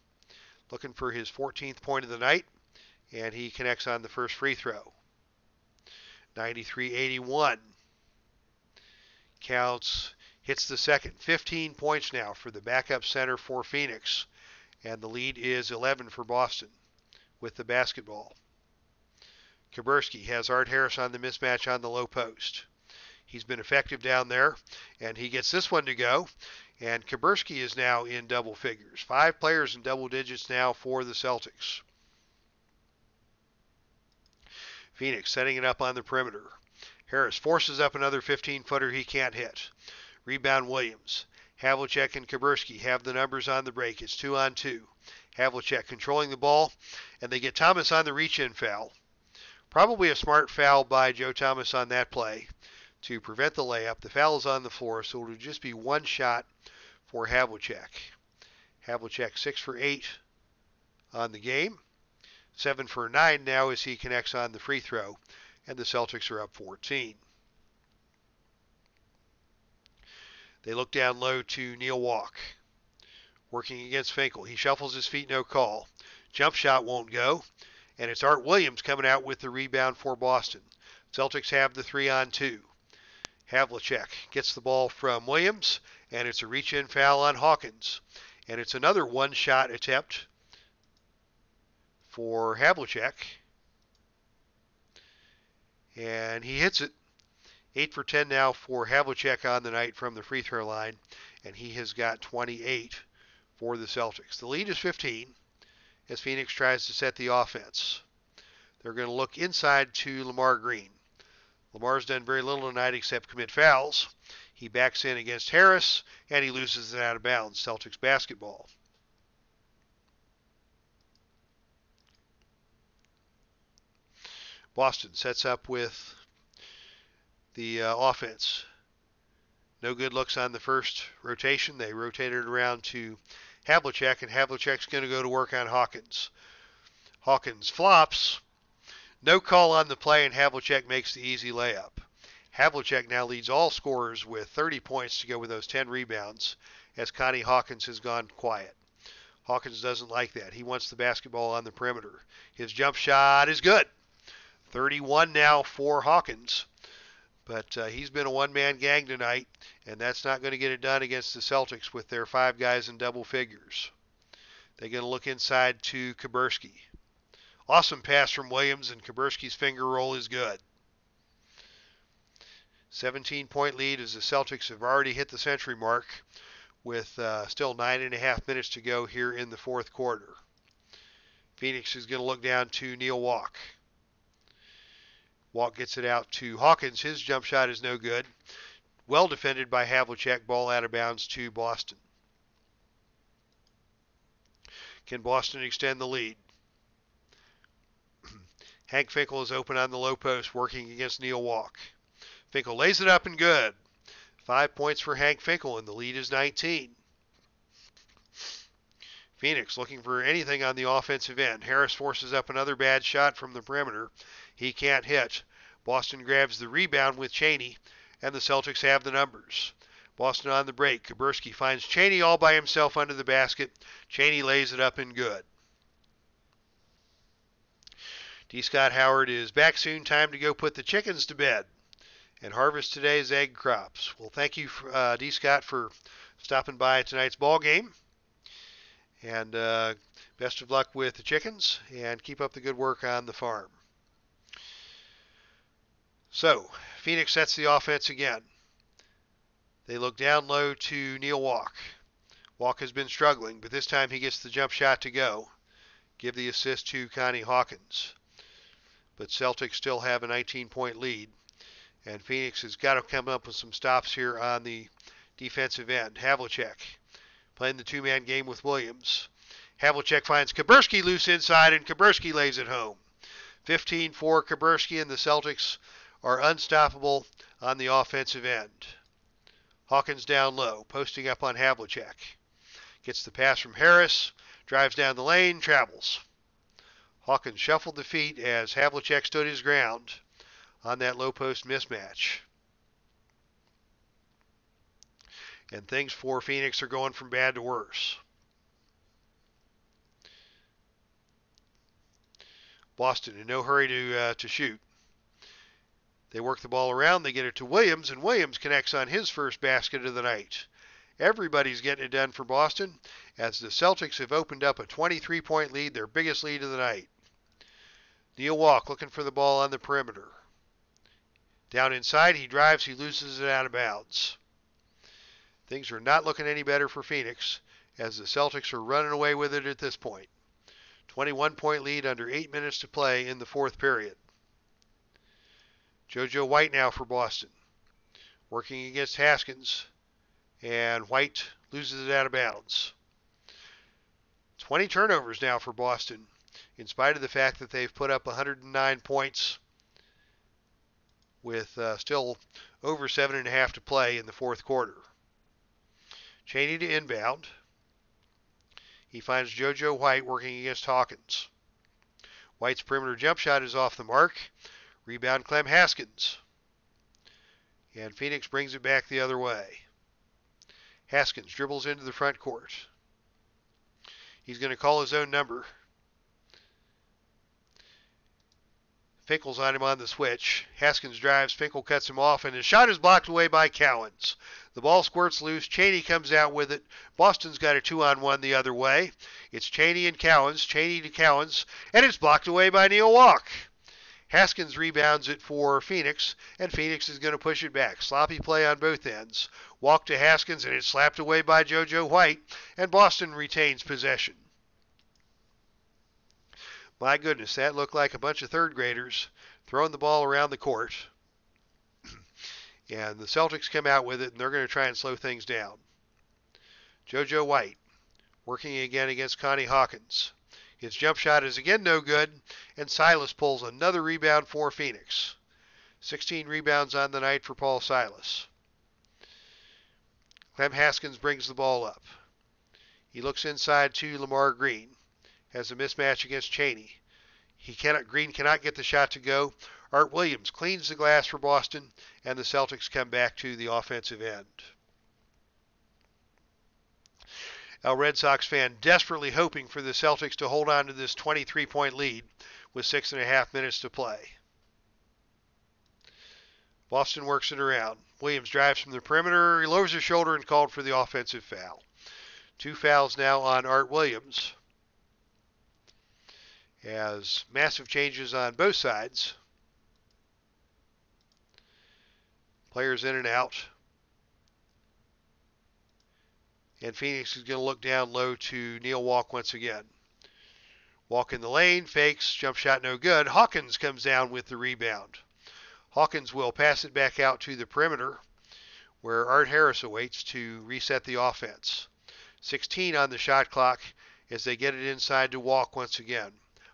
looking for his 14th point of the night, and he connects on the first free throw. 93-81. Counts hits the second. 15 points now for the backup center for Phoenix, and the lead is 11 for Boston with the basketball. Kuberski has Art Harris on the mismatch on the low post. He's been effective down there, and he gets this one to go. And Kuberski is now in double figures. 5 players in double digits now for the Celtics. Phoenix setting it up on the perimeter. Harris forces up another 15-footer he can't hit. Rebound Williams. Havlicek and Kuberski have the numbers on the break. It's 2-on-2. Havlicek controlling the ball, and they get Thomas on the reach-in foul. Probably a smart foul by Joe Thomas on that play to prevent the layup. The foul is on the floor, so it'll just be one shot for Havlicek. Havlicek 6 for 8 on the game. 7 for 9 now as he connects on the free throw, and the Celtics are up 14. They look down low to Neil Walk. Working against Finkel. He shuffles his feet, no call. Jump shot won't go. And it's Art Williams coming out with the rebound for Boston. Celtics have the 3-on-2. Havlicek gets the ball from Williams, and it's a reach-in foul on Hawkins. And it's another one-shot attempt for Havlicek. And he hits it. 8 for 10 now for Havlicek on the night from the free throw line, and he has got 28 for the Celtics. The lead is 15 as Phoenix tries to set the offense. They're going to look inside to Lamar Green. Lamar's done very little tonight except commit fouls. He backs in against Harris, and he loses it out of bounds. Celtics basketball. Boston sets up with the offense. No good looks on the first rotation. They rotated around to Havlicek, and Havlicek's going to go to work on Hawkins. Hawkins flops. No call on the play, and Havlicek makes the easy layup. Havlicek now leads all scorers with 30 points to go with those 10 rebounds as Connie Hawkins has gone quiet. Hawkins doesn't like that. He wants the basketball on the perimeter. His jump shot is good. 31 now for Hawkins. But he's been a one-man gang tonight, and that's not going to get it done against the Celtics with their 5 guys in double figures. They're going to look inside to Kuberski. Awesome pass from Williams, and Kuberski's finger roll is good. 17-point lead as the Celtics have already hit the century mark with still 9.5 minutes to go here in the fourth quarter. Phoenix is going to look down to Neil Walk. Walk gets it out to Hawkins. His jump shot is no good. Well defended by Havlicek. Ball out of bounds to Boston. Can Boston extend the lead? Hank Finkel is open on the low post, working against Neil Walk. Finkel lays it up and good. 5 points for Hank Finkel, and the lead is 19. Phoenix looking for anything on the offensive end. Harris forces up another bad shot from the perimeter. He can't hit. Boston grabs the rebound with Chaney, and the Celtics have the numbers. Boston on the break. Kuberski finds Chaney all by himself under the basket. Chaney lays it up and good. D. Scott Howard is back soon. Time to go put the chickens to bed and harvest today's egg crops. Well, thank you, D. Scott, for stopping by tonight's ball game. And best of luck with the chickens, and keep up the good work on the farm. So, Phoenix sets the offense again. They look down low to Neil Walk. Walk has been struggling, but this time he gets the jump shot to go. Give the assist to Connie Hawkins. But Celtics still have a 19-point lead. And Phoenix has got to come up with some stops here on the defensive end. Havlicek playing the two-man game with Williams. Havlicek finds Kuberski loose inside, and Kuberski lays it home. 15 for Kuberski, and the Celtics are unstoppable on the offensive end. Hawkins down low, posting up on Havlicek. Gets the pass from Harris, drives down the lane, travels. Hawkins shuffled the feet as Havlicek stood his ground on that low post mismatch. And things for Phoenix are going from bad to worse. Boston in no hurry to shoot. They work the ball around, they get it to Williams, and Williams connects on his first basket of the night. Everybody's getting it done for Boston, as the Celtics have opened up a 23-point lead, their biggest lead of the night. Neil Walk looking for the ball on the perimeter. Down inside, he drives, he loses it out of bounds. Things are not looking any better for Phoenix, as the Celtics are running away with it at this point. 21-point lead under 8 minutes to play in the fourth period. JoJo White now for Boston. Working against Haskins, and White loses it out of bounds. 20 turnovers now for Boston, in spite of the fact that they've put up 109 points with still over 7.5 to play in the fourth quarter. Chaney to inbound. He finds JoJo White working against Hawkins. White's perimeter jump shot is off the mark. Rebound Clem Haskins. And Phoenix brings it back the other way. Haskins dribbles into the front court. He's going to call his own number. Finkel's on him on the switch. Haskins drives. Finkel cuts him off, and his shot is blocked away by Cowens. The ball squirts loose. Chaney comes out with it. Boston's got a 2-on-1 the other way. It's Chaney and Cowens. Chaney to Cowens, and it's blocked away by Neil Walk. Haskins rebounds it for Phoenix, and Phoenix is going to push it back. Sloppy play on both ends. Walk to Haskins, and it's slapped away by JoJo White, and Boston retains possession. My goodness, that looked like a bunch of third graders throwing the ball around the court. And the Celtics come out with it, and they're going to try and slow things down. JoJo White working again against Connie Hawkins. His jump shot is again no good, and Silas pulls another rebound for Phoenix. 16 rebounds on the night for Paul Silas. Clem Haskins brings the ball up. He looks inside to Lamar Green. Has a mismatch against Chaney. Green cannot get the shot to go. Art Williams cleans the glass for Boston, and the Celtics come back to the offensive end. A Red Sox fan desperately hoping for the Celtics to hold on to this 23-point lead with 6.5 minutes to play. Boston works it around. Williams drives from the perimeter. He lowers his shoulder and called for the offensive foul. 2 fouls now on Art Williams. As massive changes on both sides. Players in and out. And Phoenix is going to look down low to Neil Walk once again. Walk in the lane, fakes, jump shot no good. Hawkins comes down with the rebound. Hawkins will pass it back out to the perimeter where Art Harris awaits to reset the offense. 16 on the shot clock as they get it inside to Walk once again.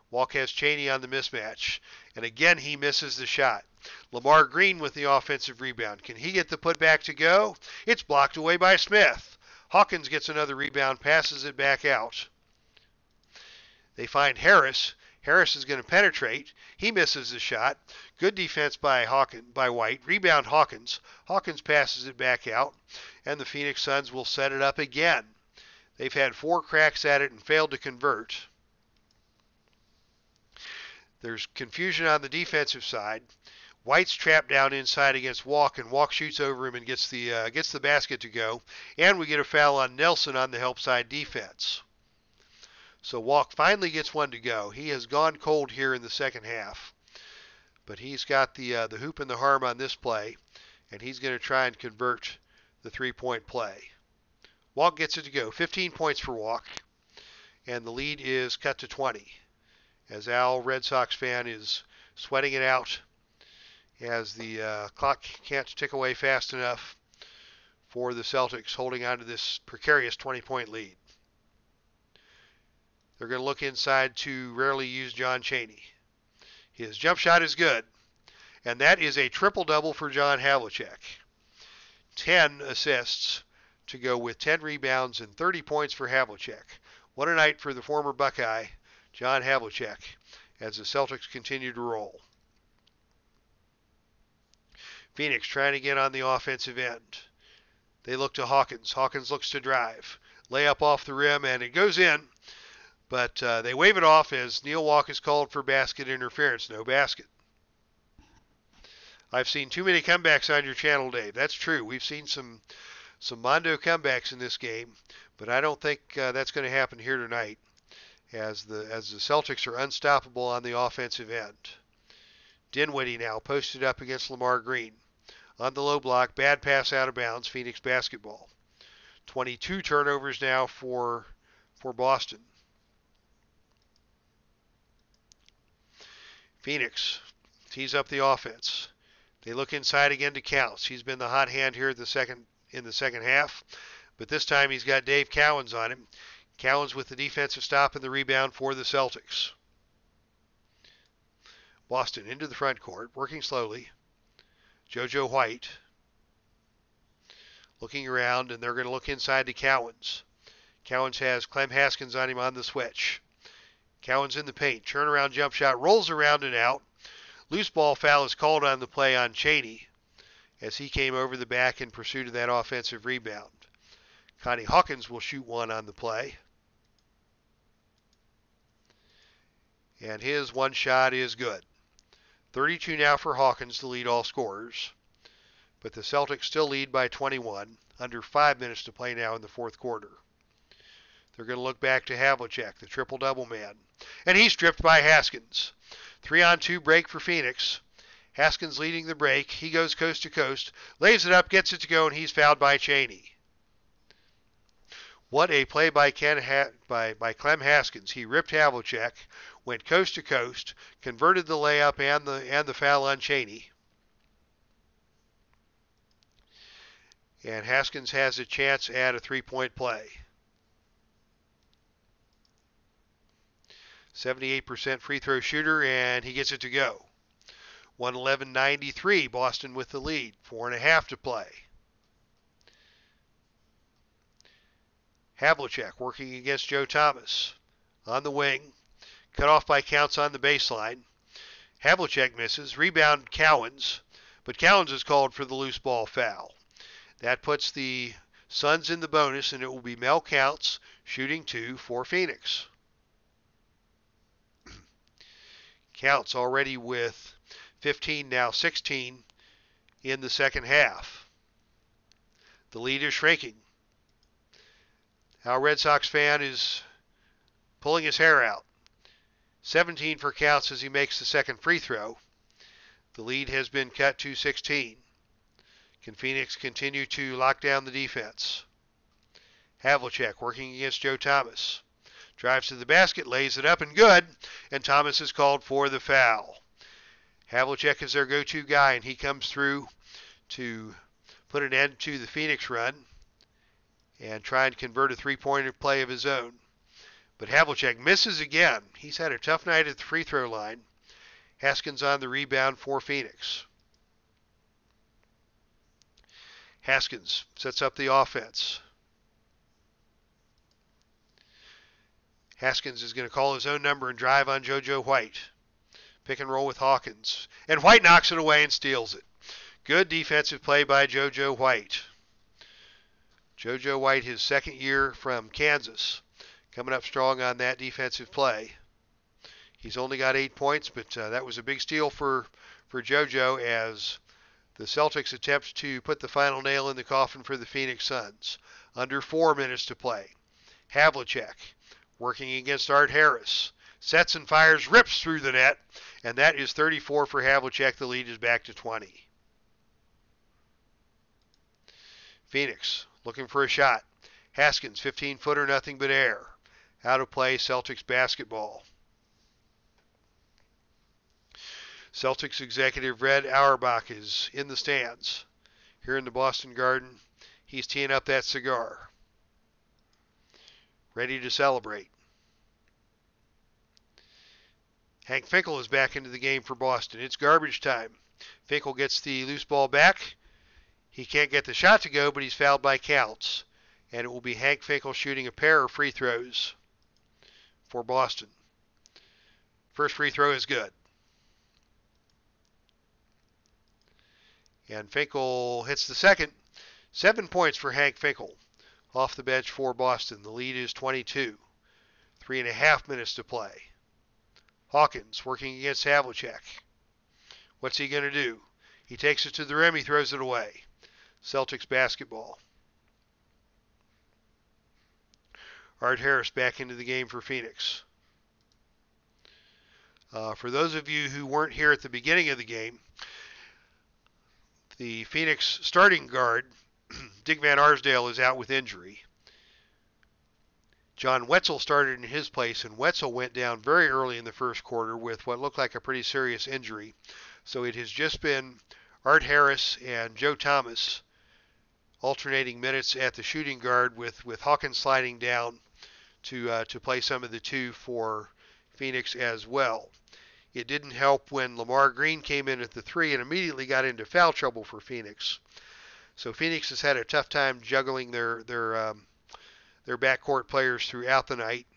Walk has Chaney on the mismatch, and again he misses the shot. Lamar Green with the offensive rebound. Can he get the putback to go? It's blocked away by Smith. Hawkins gets another rebound, passes it back out. They find Harris. Harris is going to penetrate. He misses the shot. Good defense by White. Rebound Hawkins. Hawkins passes it back out, and the Phoenix Suns will set it up again. They've had 4 cracks at it and failed to convert. There's confusion on the defensive side. White's trapped down inside against Walk, and Walk shoots over him and gets the basket to go. And we get a foul on Nelson on the help side defense. So Walk finally gets one to go. He has gone cold here in the second half. But he's got the hoop and the harm on this play, and he's going to try and convert the three-point play. Walk gets it to go. 15 points for Walk, and the lead is cut to 20. As Al, Red Sox fan, is sweating it out as the clock can't tick away fast enough for the Celtics holding on to this precarious 20-point lead. They're going to look inside to rarely use John Chaney. His jump shot is good, and that is a triple-double for John Havlicek. 10 assists to go with 10 rebounds and 30 points for Havlicek. What a night for the former Buckeye, John Havlicek, as the Celtics continue to roll. Phoenix trying to get on the offensive end. They look to Hawkins. Hawkins looks to drive. Layup off the rim, and it goes in. But they wave it off as Neil Walk is called for basket interference. No basket. I've seen too many comebacks on your channel, Dave. That's true. We've seen some Mondo comebacks in this game, but I don't think that's going to happen here tonight as the Celtics are unstoppable on the offensive end. Dinwiddie now posted up against Lamar Green. On the low block, bad pass out of bounds, Phoenix basketball. 22 turnovers now for Boston. Phoenix tees up the offense. They look inside again to Counts. He's been the hot hand here in the second half, but this time he's got Dave Cowens on him. Cowens with the defensive stop and the rebound for the Celtics. Boston into the front court, working slowly. JoJo White looking around, and they're going to look inside to Cowens. Cowens has Clem Haskins on him on the switch. Cowens in the paint. Turnaround jump shot. Rolls around and out. Loose ball foul is called on the play on Chaney as he came over the back in pursuit of that offensive rebound. Connie Hawkins will shoot one on the play. And his one shot is good. 32 now for Hawkins to lead all scorers. But the Celtics still lead by 21. Under 5 minutes to play now in the fourth quarter. They're going to look back to Havlicek, the triple-double man. And he's stripped by Haskins. 3-on-2 break for Phoenix. Haskins leading the break. He goes coast to coast, lays it up, gets it to go, and he's fouled by Chaney. What a play by Clem Haskins. He ripped Havlicek, went coast to coast, converted the layup and the foul on Chaney. And Haskins has a chance at a three-point play. 78% free throw shooter, and he gets it to go. 111-93, Boston with the lead. 4.5 to play. Havlicek working against Joe Thomas. On the wing. Cut off by Counts on the baseline. Havlicek misses. Rebound Cowens. But Cowens is called for the loose ball foul. That puts the Suns in the bonus, and it will be Mel Counts shooting 2 for Phoenix. Counts already with 15, now 16 in the second half. The lead is shrinking. Our Red Sox fan is pulling his hair out. 17 for Counts as he makes the second free throw. The lead has been cut to 16. Can Phoenix continue to lock down the defense? Havlicek working against Joe Thomas. Drives to the basket, lays it up and good, and Thomas is called for the foul. Havlicek is their go-to guy, and he comes through to put an end to the Phoenix run and try and convert a three-pointer play of his own. But Havlicek misses again. He's had a tough night at the free throw line. Haskins on the rebound for Phoenix. Haskins sets up the offense. Haskins is going to call his own number and drive on JoJo White. Pick and roll with Hawkins. And White knocks it away and steals it. Good defensive play by JoJo White. JoJo White, his second year from Kansas, coming up strong on that defensive play. He's only got 8 points, but that was a big steal for JoJo as the Celtics attempt to put the final nail in the coffin for the Phoenix Suns. Under 4 minutes to play. Havlicek working against Art Harris. Sets and fires, rips through the net, and that is 34 for Havlicek. The lead is back to 20. Phoenix looking for a shot. Haskins, 15-footer, nothing but air. Out of play, Celtics basketball. Celtics executive Red Auerbach is in the stands here in the Boston Garden. He's teeing up that cigar, ready to celebrate. Hank Finkel is back into the game for Boston. It's garbage time. Finkel gets the loose ball back. He can't get the shot to go, but he's fouled by counts. And it will be Hank Finkel shooting a pair of free throws for Boston. First free throw is good. And Finkel hits the second. 7 points for Hank Finkel off the bench for Boston. The lead is 22. 3.5 minutes to play. Hawkins working against Havlicek. What's he going to do? He takes it to the rim. He throws it away. Celtics basketball. Art Harris back into the game for Phoenix. For those of you who weren't here at the beginning of the game, the Phoenix starting guard, Dick Van Arsdale, is out with injury. John Wetzel started in his place, and Wetzel went down very early in the first quarter with what looked like a pretty serious injury. So it has just been Art Harris and Joe Thomas alternating minutes at the shooting guard with Hawkins sliding down to play some of the two for Phoenix as well. It didn't help when Lamar Green came in at the 3 and immediately got into foul trouble for Phoenix. So Phoenix has had a tough time juggling their backcourt players throughout the night.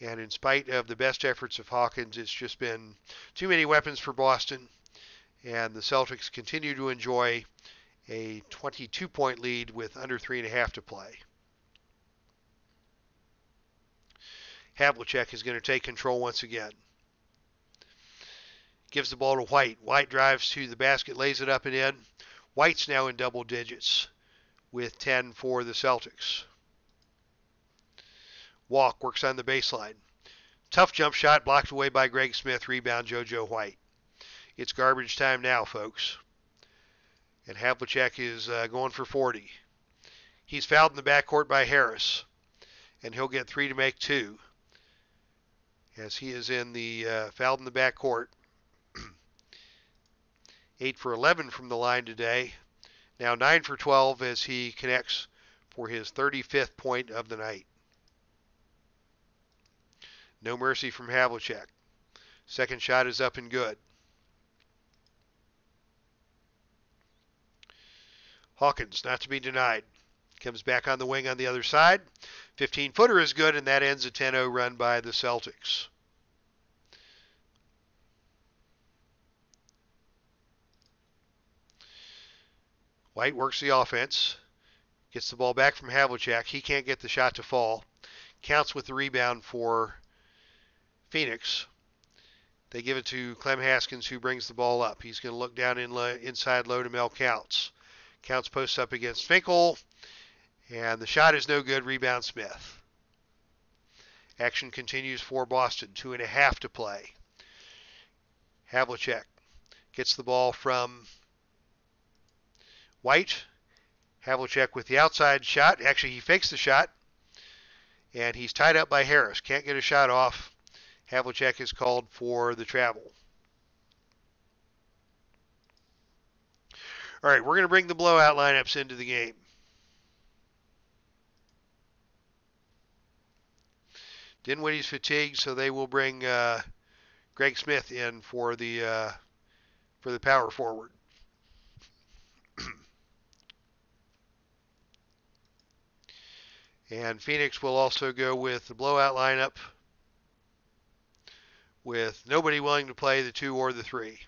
And in spite of the best efforts of Hawkins, it's just been too many weapons for Boston. And the Celtics continue to enjoy a 22-point lead with under 3.5 to play. Havlicek is going to take control once again. Gives the ball to White. White drives to the basket, lays it up and in. White's now in double digits with 10 for the Celtics. Walk works on the baseline. Tough jump shot blocked away by Greg Smith. Rebound JoJo White. It's garbage time now, folks. And Havlicek is going for 40. He's fouled in the backcourt by Harris. And he'll get 3 to make 2. As he is in the fouled in the backcourt. 8 for 11 from the line today. Now 9 for 12 as he connects for his 35th point of the night. No mercy from Havlicek. Second shot is up and good. Hawkins, not to be denied. Comes back on the wing on the other side. 15-footer is good, and that ends a 10-0 run by the Celtics. White works the offense. Gets the ball back from Havlicek. He can't get the shot to fall. Counts with the rebound for Phoenix. They give it to Clem Haskins, who brings the ball up. He's going to look down inside low to Mel Counts. Counts posts up against Finkel. And the shot is no good. Rebound Smith. Action continues for Boston. 2.5 to play. Havlicek gets the ball from White. Havlicek with the outside shot. Actually, he fakes the shot. And he's tied up by Harris. Can't get a shot off. Havlicek is called for the travel. All right, we're going to bring the blowout lineups into the game. Dinwiddie's fatigued, so they will bring Greg Smith in for the power forward. And Phoenix will also go with the blowout lineup with nobody willing to play the 2 or the 3.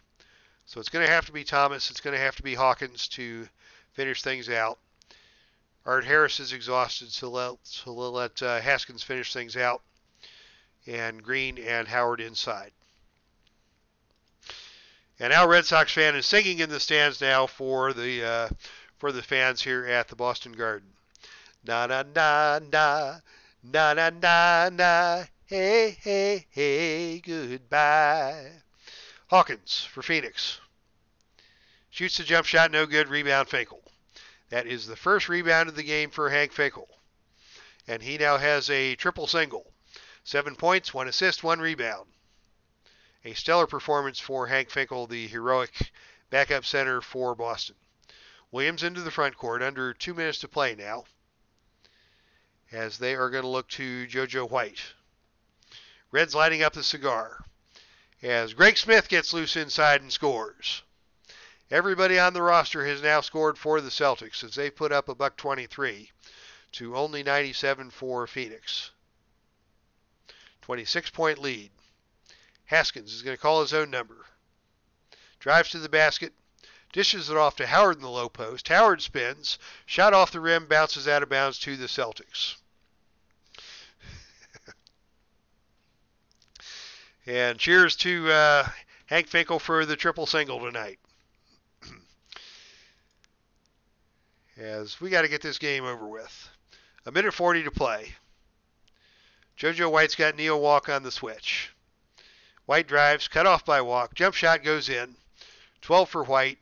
So it's going to have to be Thomas. It's going to have to be Hawkins to finish things out. Art Harris is exhausted, so we'll let Haskins finish things out. And Green and Howard inside. And Al Red Sox fan is singing in the stands now for the fans here at the Boston Garden. Na na na na na na na na. Hey hey hey, goodbye. Hawkins for Phoenix. Shoots the jump shot, no good. Rebound, Finkel. That is the first rebound of the game for Hank Finkel. And he now has a triple single. 7 points, 1 assist, 1 rebound. A stellar performance for Hank Finkel, the heroic backup center for Boston. Williams into the front court, under 2 minutes to play now, as they are going to look to JoJo White. Reds lighting up the cigar, as Greg Smith gets loose inside and scores. Everybody on the roster has now scored for the Celtics, as they put up a $123 to only 97 for Phoenix. 26-point lead. Haskins is going to call his own number. Drives to the basket. Dishes it off to Howard in the low post. Howard spins. Shot off the rim. Bounces out of bounds to the Celtics. And cheers to Hank Finkel for the triple single tonight. As we got to get this game over with. 1:40 to play. JoJo White's got Neil Walk on the switch. White drives, cut off by Walk. Jump shot goes in. 12 for White.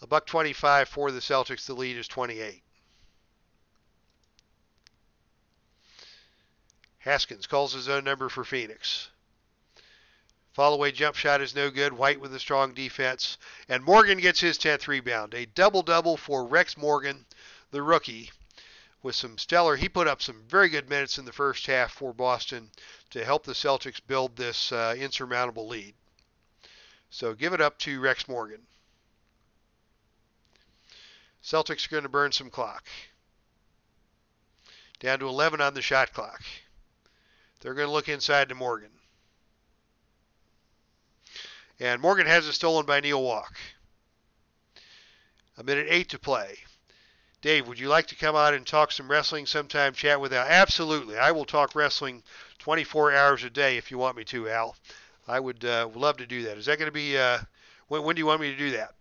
A $125 for the Celtics. The lead is 28. Haskins calls his own number for Phoenix. Follow-away jump shot is no good. White with a strong defense. And Morgan gets his 10th rebound. A double-double for Rex Morgan, the rookie, with some stellar. He put up some very good minutes in the first half for Boston to help the Celtics build this insurmountable lead. So give it up to Rex Morgan. Celtics are going to burn some clock. Down to 11 on the shot clock. They're going to look inside to Morgan. And Morgan has it stolen by Neil Walk. 1:08 to play. Dave, would you like to come out and talk some wrestling sometime, chat with Al? Absolutely. I will talk wrestling 24 hours a day if you want me to, Al. I would love to do that. Is that going to be, when do you want me to do that?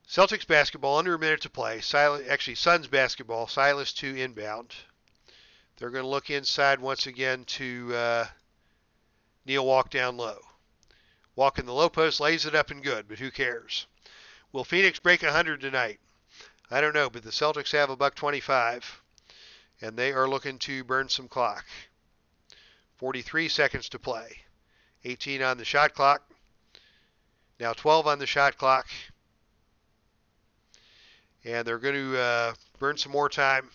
Celtics basketball, under a minute to play. Suns basketball, Silas to inbound. They're going to look inside once again to Neil Walk down low. Walk in the low post, lays it up and good, but who cares? Will Phoenix break 100 tonight? I don't know, but the Celtics have a $125, and they are looking to burn some clock. 43 seconds to play. 18 on the shot clock. Now 12 on the shot clock. And they're going to burn some more time.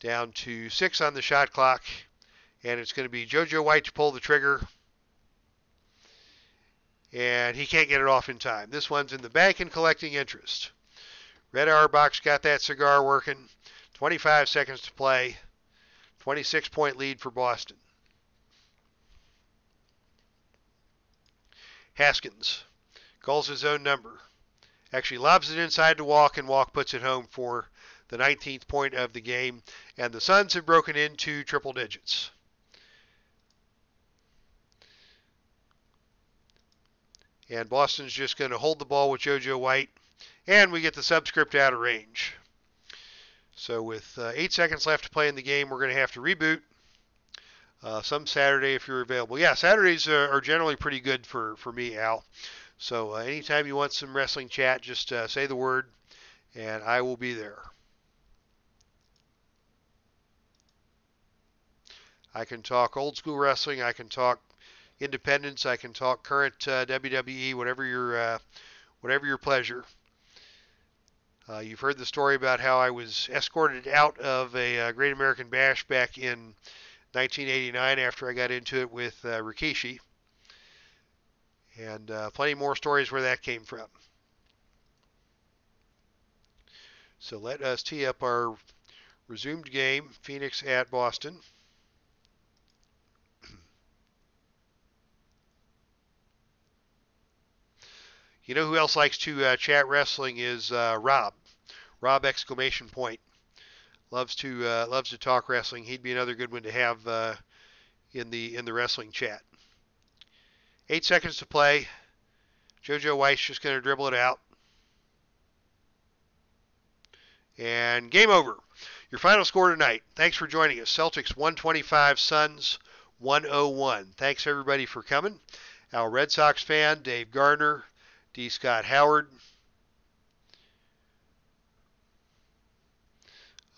Down to 6 on the shot clock. And it's going to be JoJo White to pull the trigger. And he can't get it off in time. This one's in the bank and collecting interest. Red Auerbach's got that cigar working. 25 seconds to play. 26-point lead for Boston. Haskins calls his own number. Actually lobs it inside to Walk, and Walk puts it home for the 19th point of the game. And the Suns have broken into triple digits. And Boston's just going to hold the ball with JoJo White. And we get the subscript out of range. So with 8 seconds left to play in the game, we're going to have to reboot. Some Saturday if you're available. Yeah, Saturdays are generally pretty good for me, Al. So anytime you want some wrestling chat, just say the word, and I will be there. I can talk old school wrestling. I can talk independence. I can talk current WWE. Whatever your pleasure. You've heard the story about how I was escorted out of a Great American Bash back in 1989 after I got into it with Rikishi, and plenty more stories where that came from. So let us tee up our resumed game, Phoenix at Boston. You know who else likes to chat wrestling is Rob. Rob exclamation point. Loves to talk wrestling. He'd be another good one to have in the wrestling chat. 8 seconds to play. JoJo White's just going to dribble it out. And game over. Your final score tonight. Thanks for joining us. Celtics 125, Suns 101. Thanks everybody for coming. Our Red Sox fan, Dave Gardner, D. Scott Howard.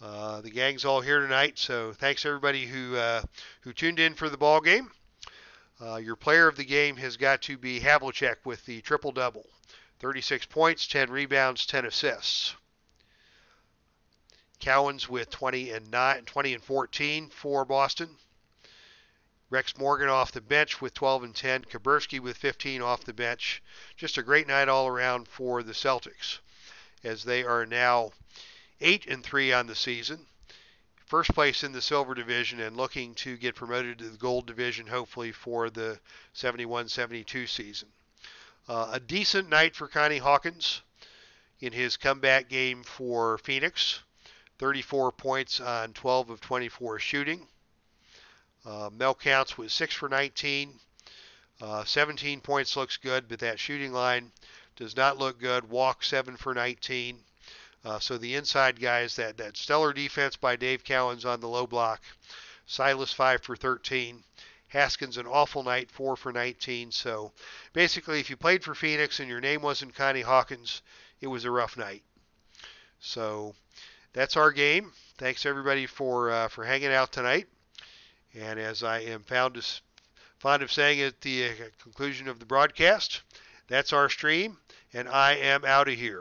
The gang's all here tonight, so thanks everybody who tuned in for the ball game. Your player of the game has got to be Havlicek with the triple-double. 36 points, 10 rebounds, 10 assists. Cowens with 20 and 14 for Boston. Rex Morgan off the bench with 12 and 10. Kaburski with 15 off the bench. Just a great night all around for the Celtics, as they are now 8 and 3 on the season. First place in the Silver Division and looking to get promoted to the Gold Division, hopefully for the 71-72 season. A decent night for Connie Hawkins in his comeback game for Phoenix. 34 points on 12 of 24 shooting. Mel Counts was 6 for 19. 17 points looks good, but that shooting line does not look good. Walk 7 for 19. So the inside guys, that stellar defense by Dave Cowens on the low block. Silas 5 for 13. Haskins an awful night, 4 for 19. So basically, if you played for Phoenix and your name wasn't Connie Hawkins, it was a rough night. So that's our game. Thanks everybody for hanging out tonight. And as I am fond of saying at the conclusion of the broadcast, that's our stream, and I am out of here.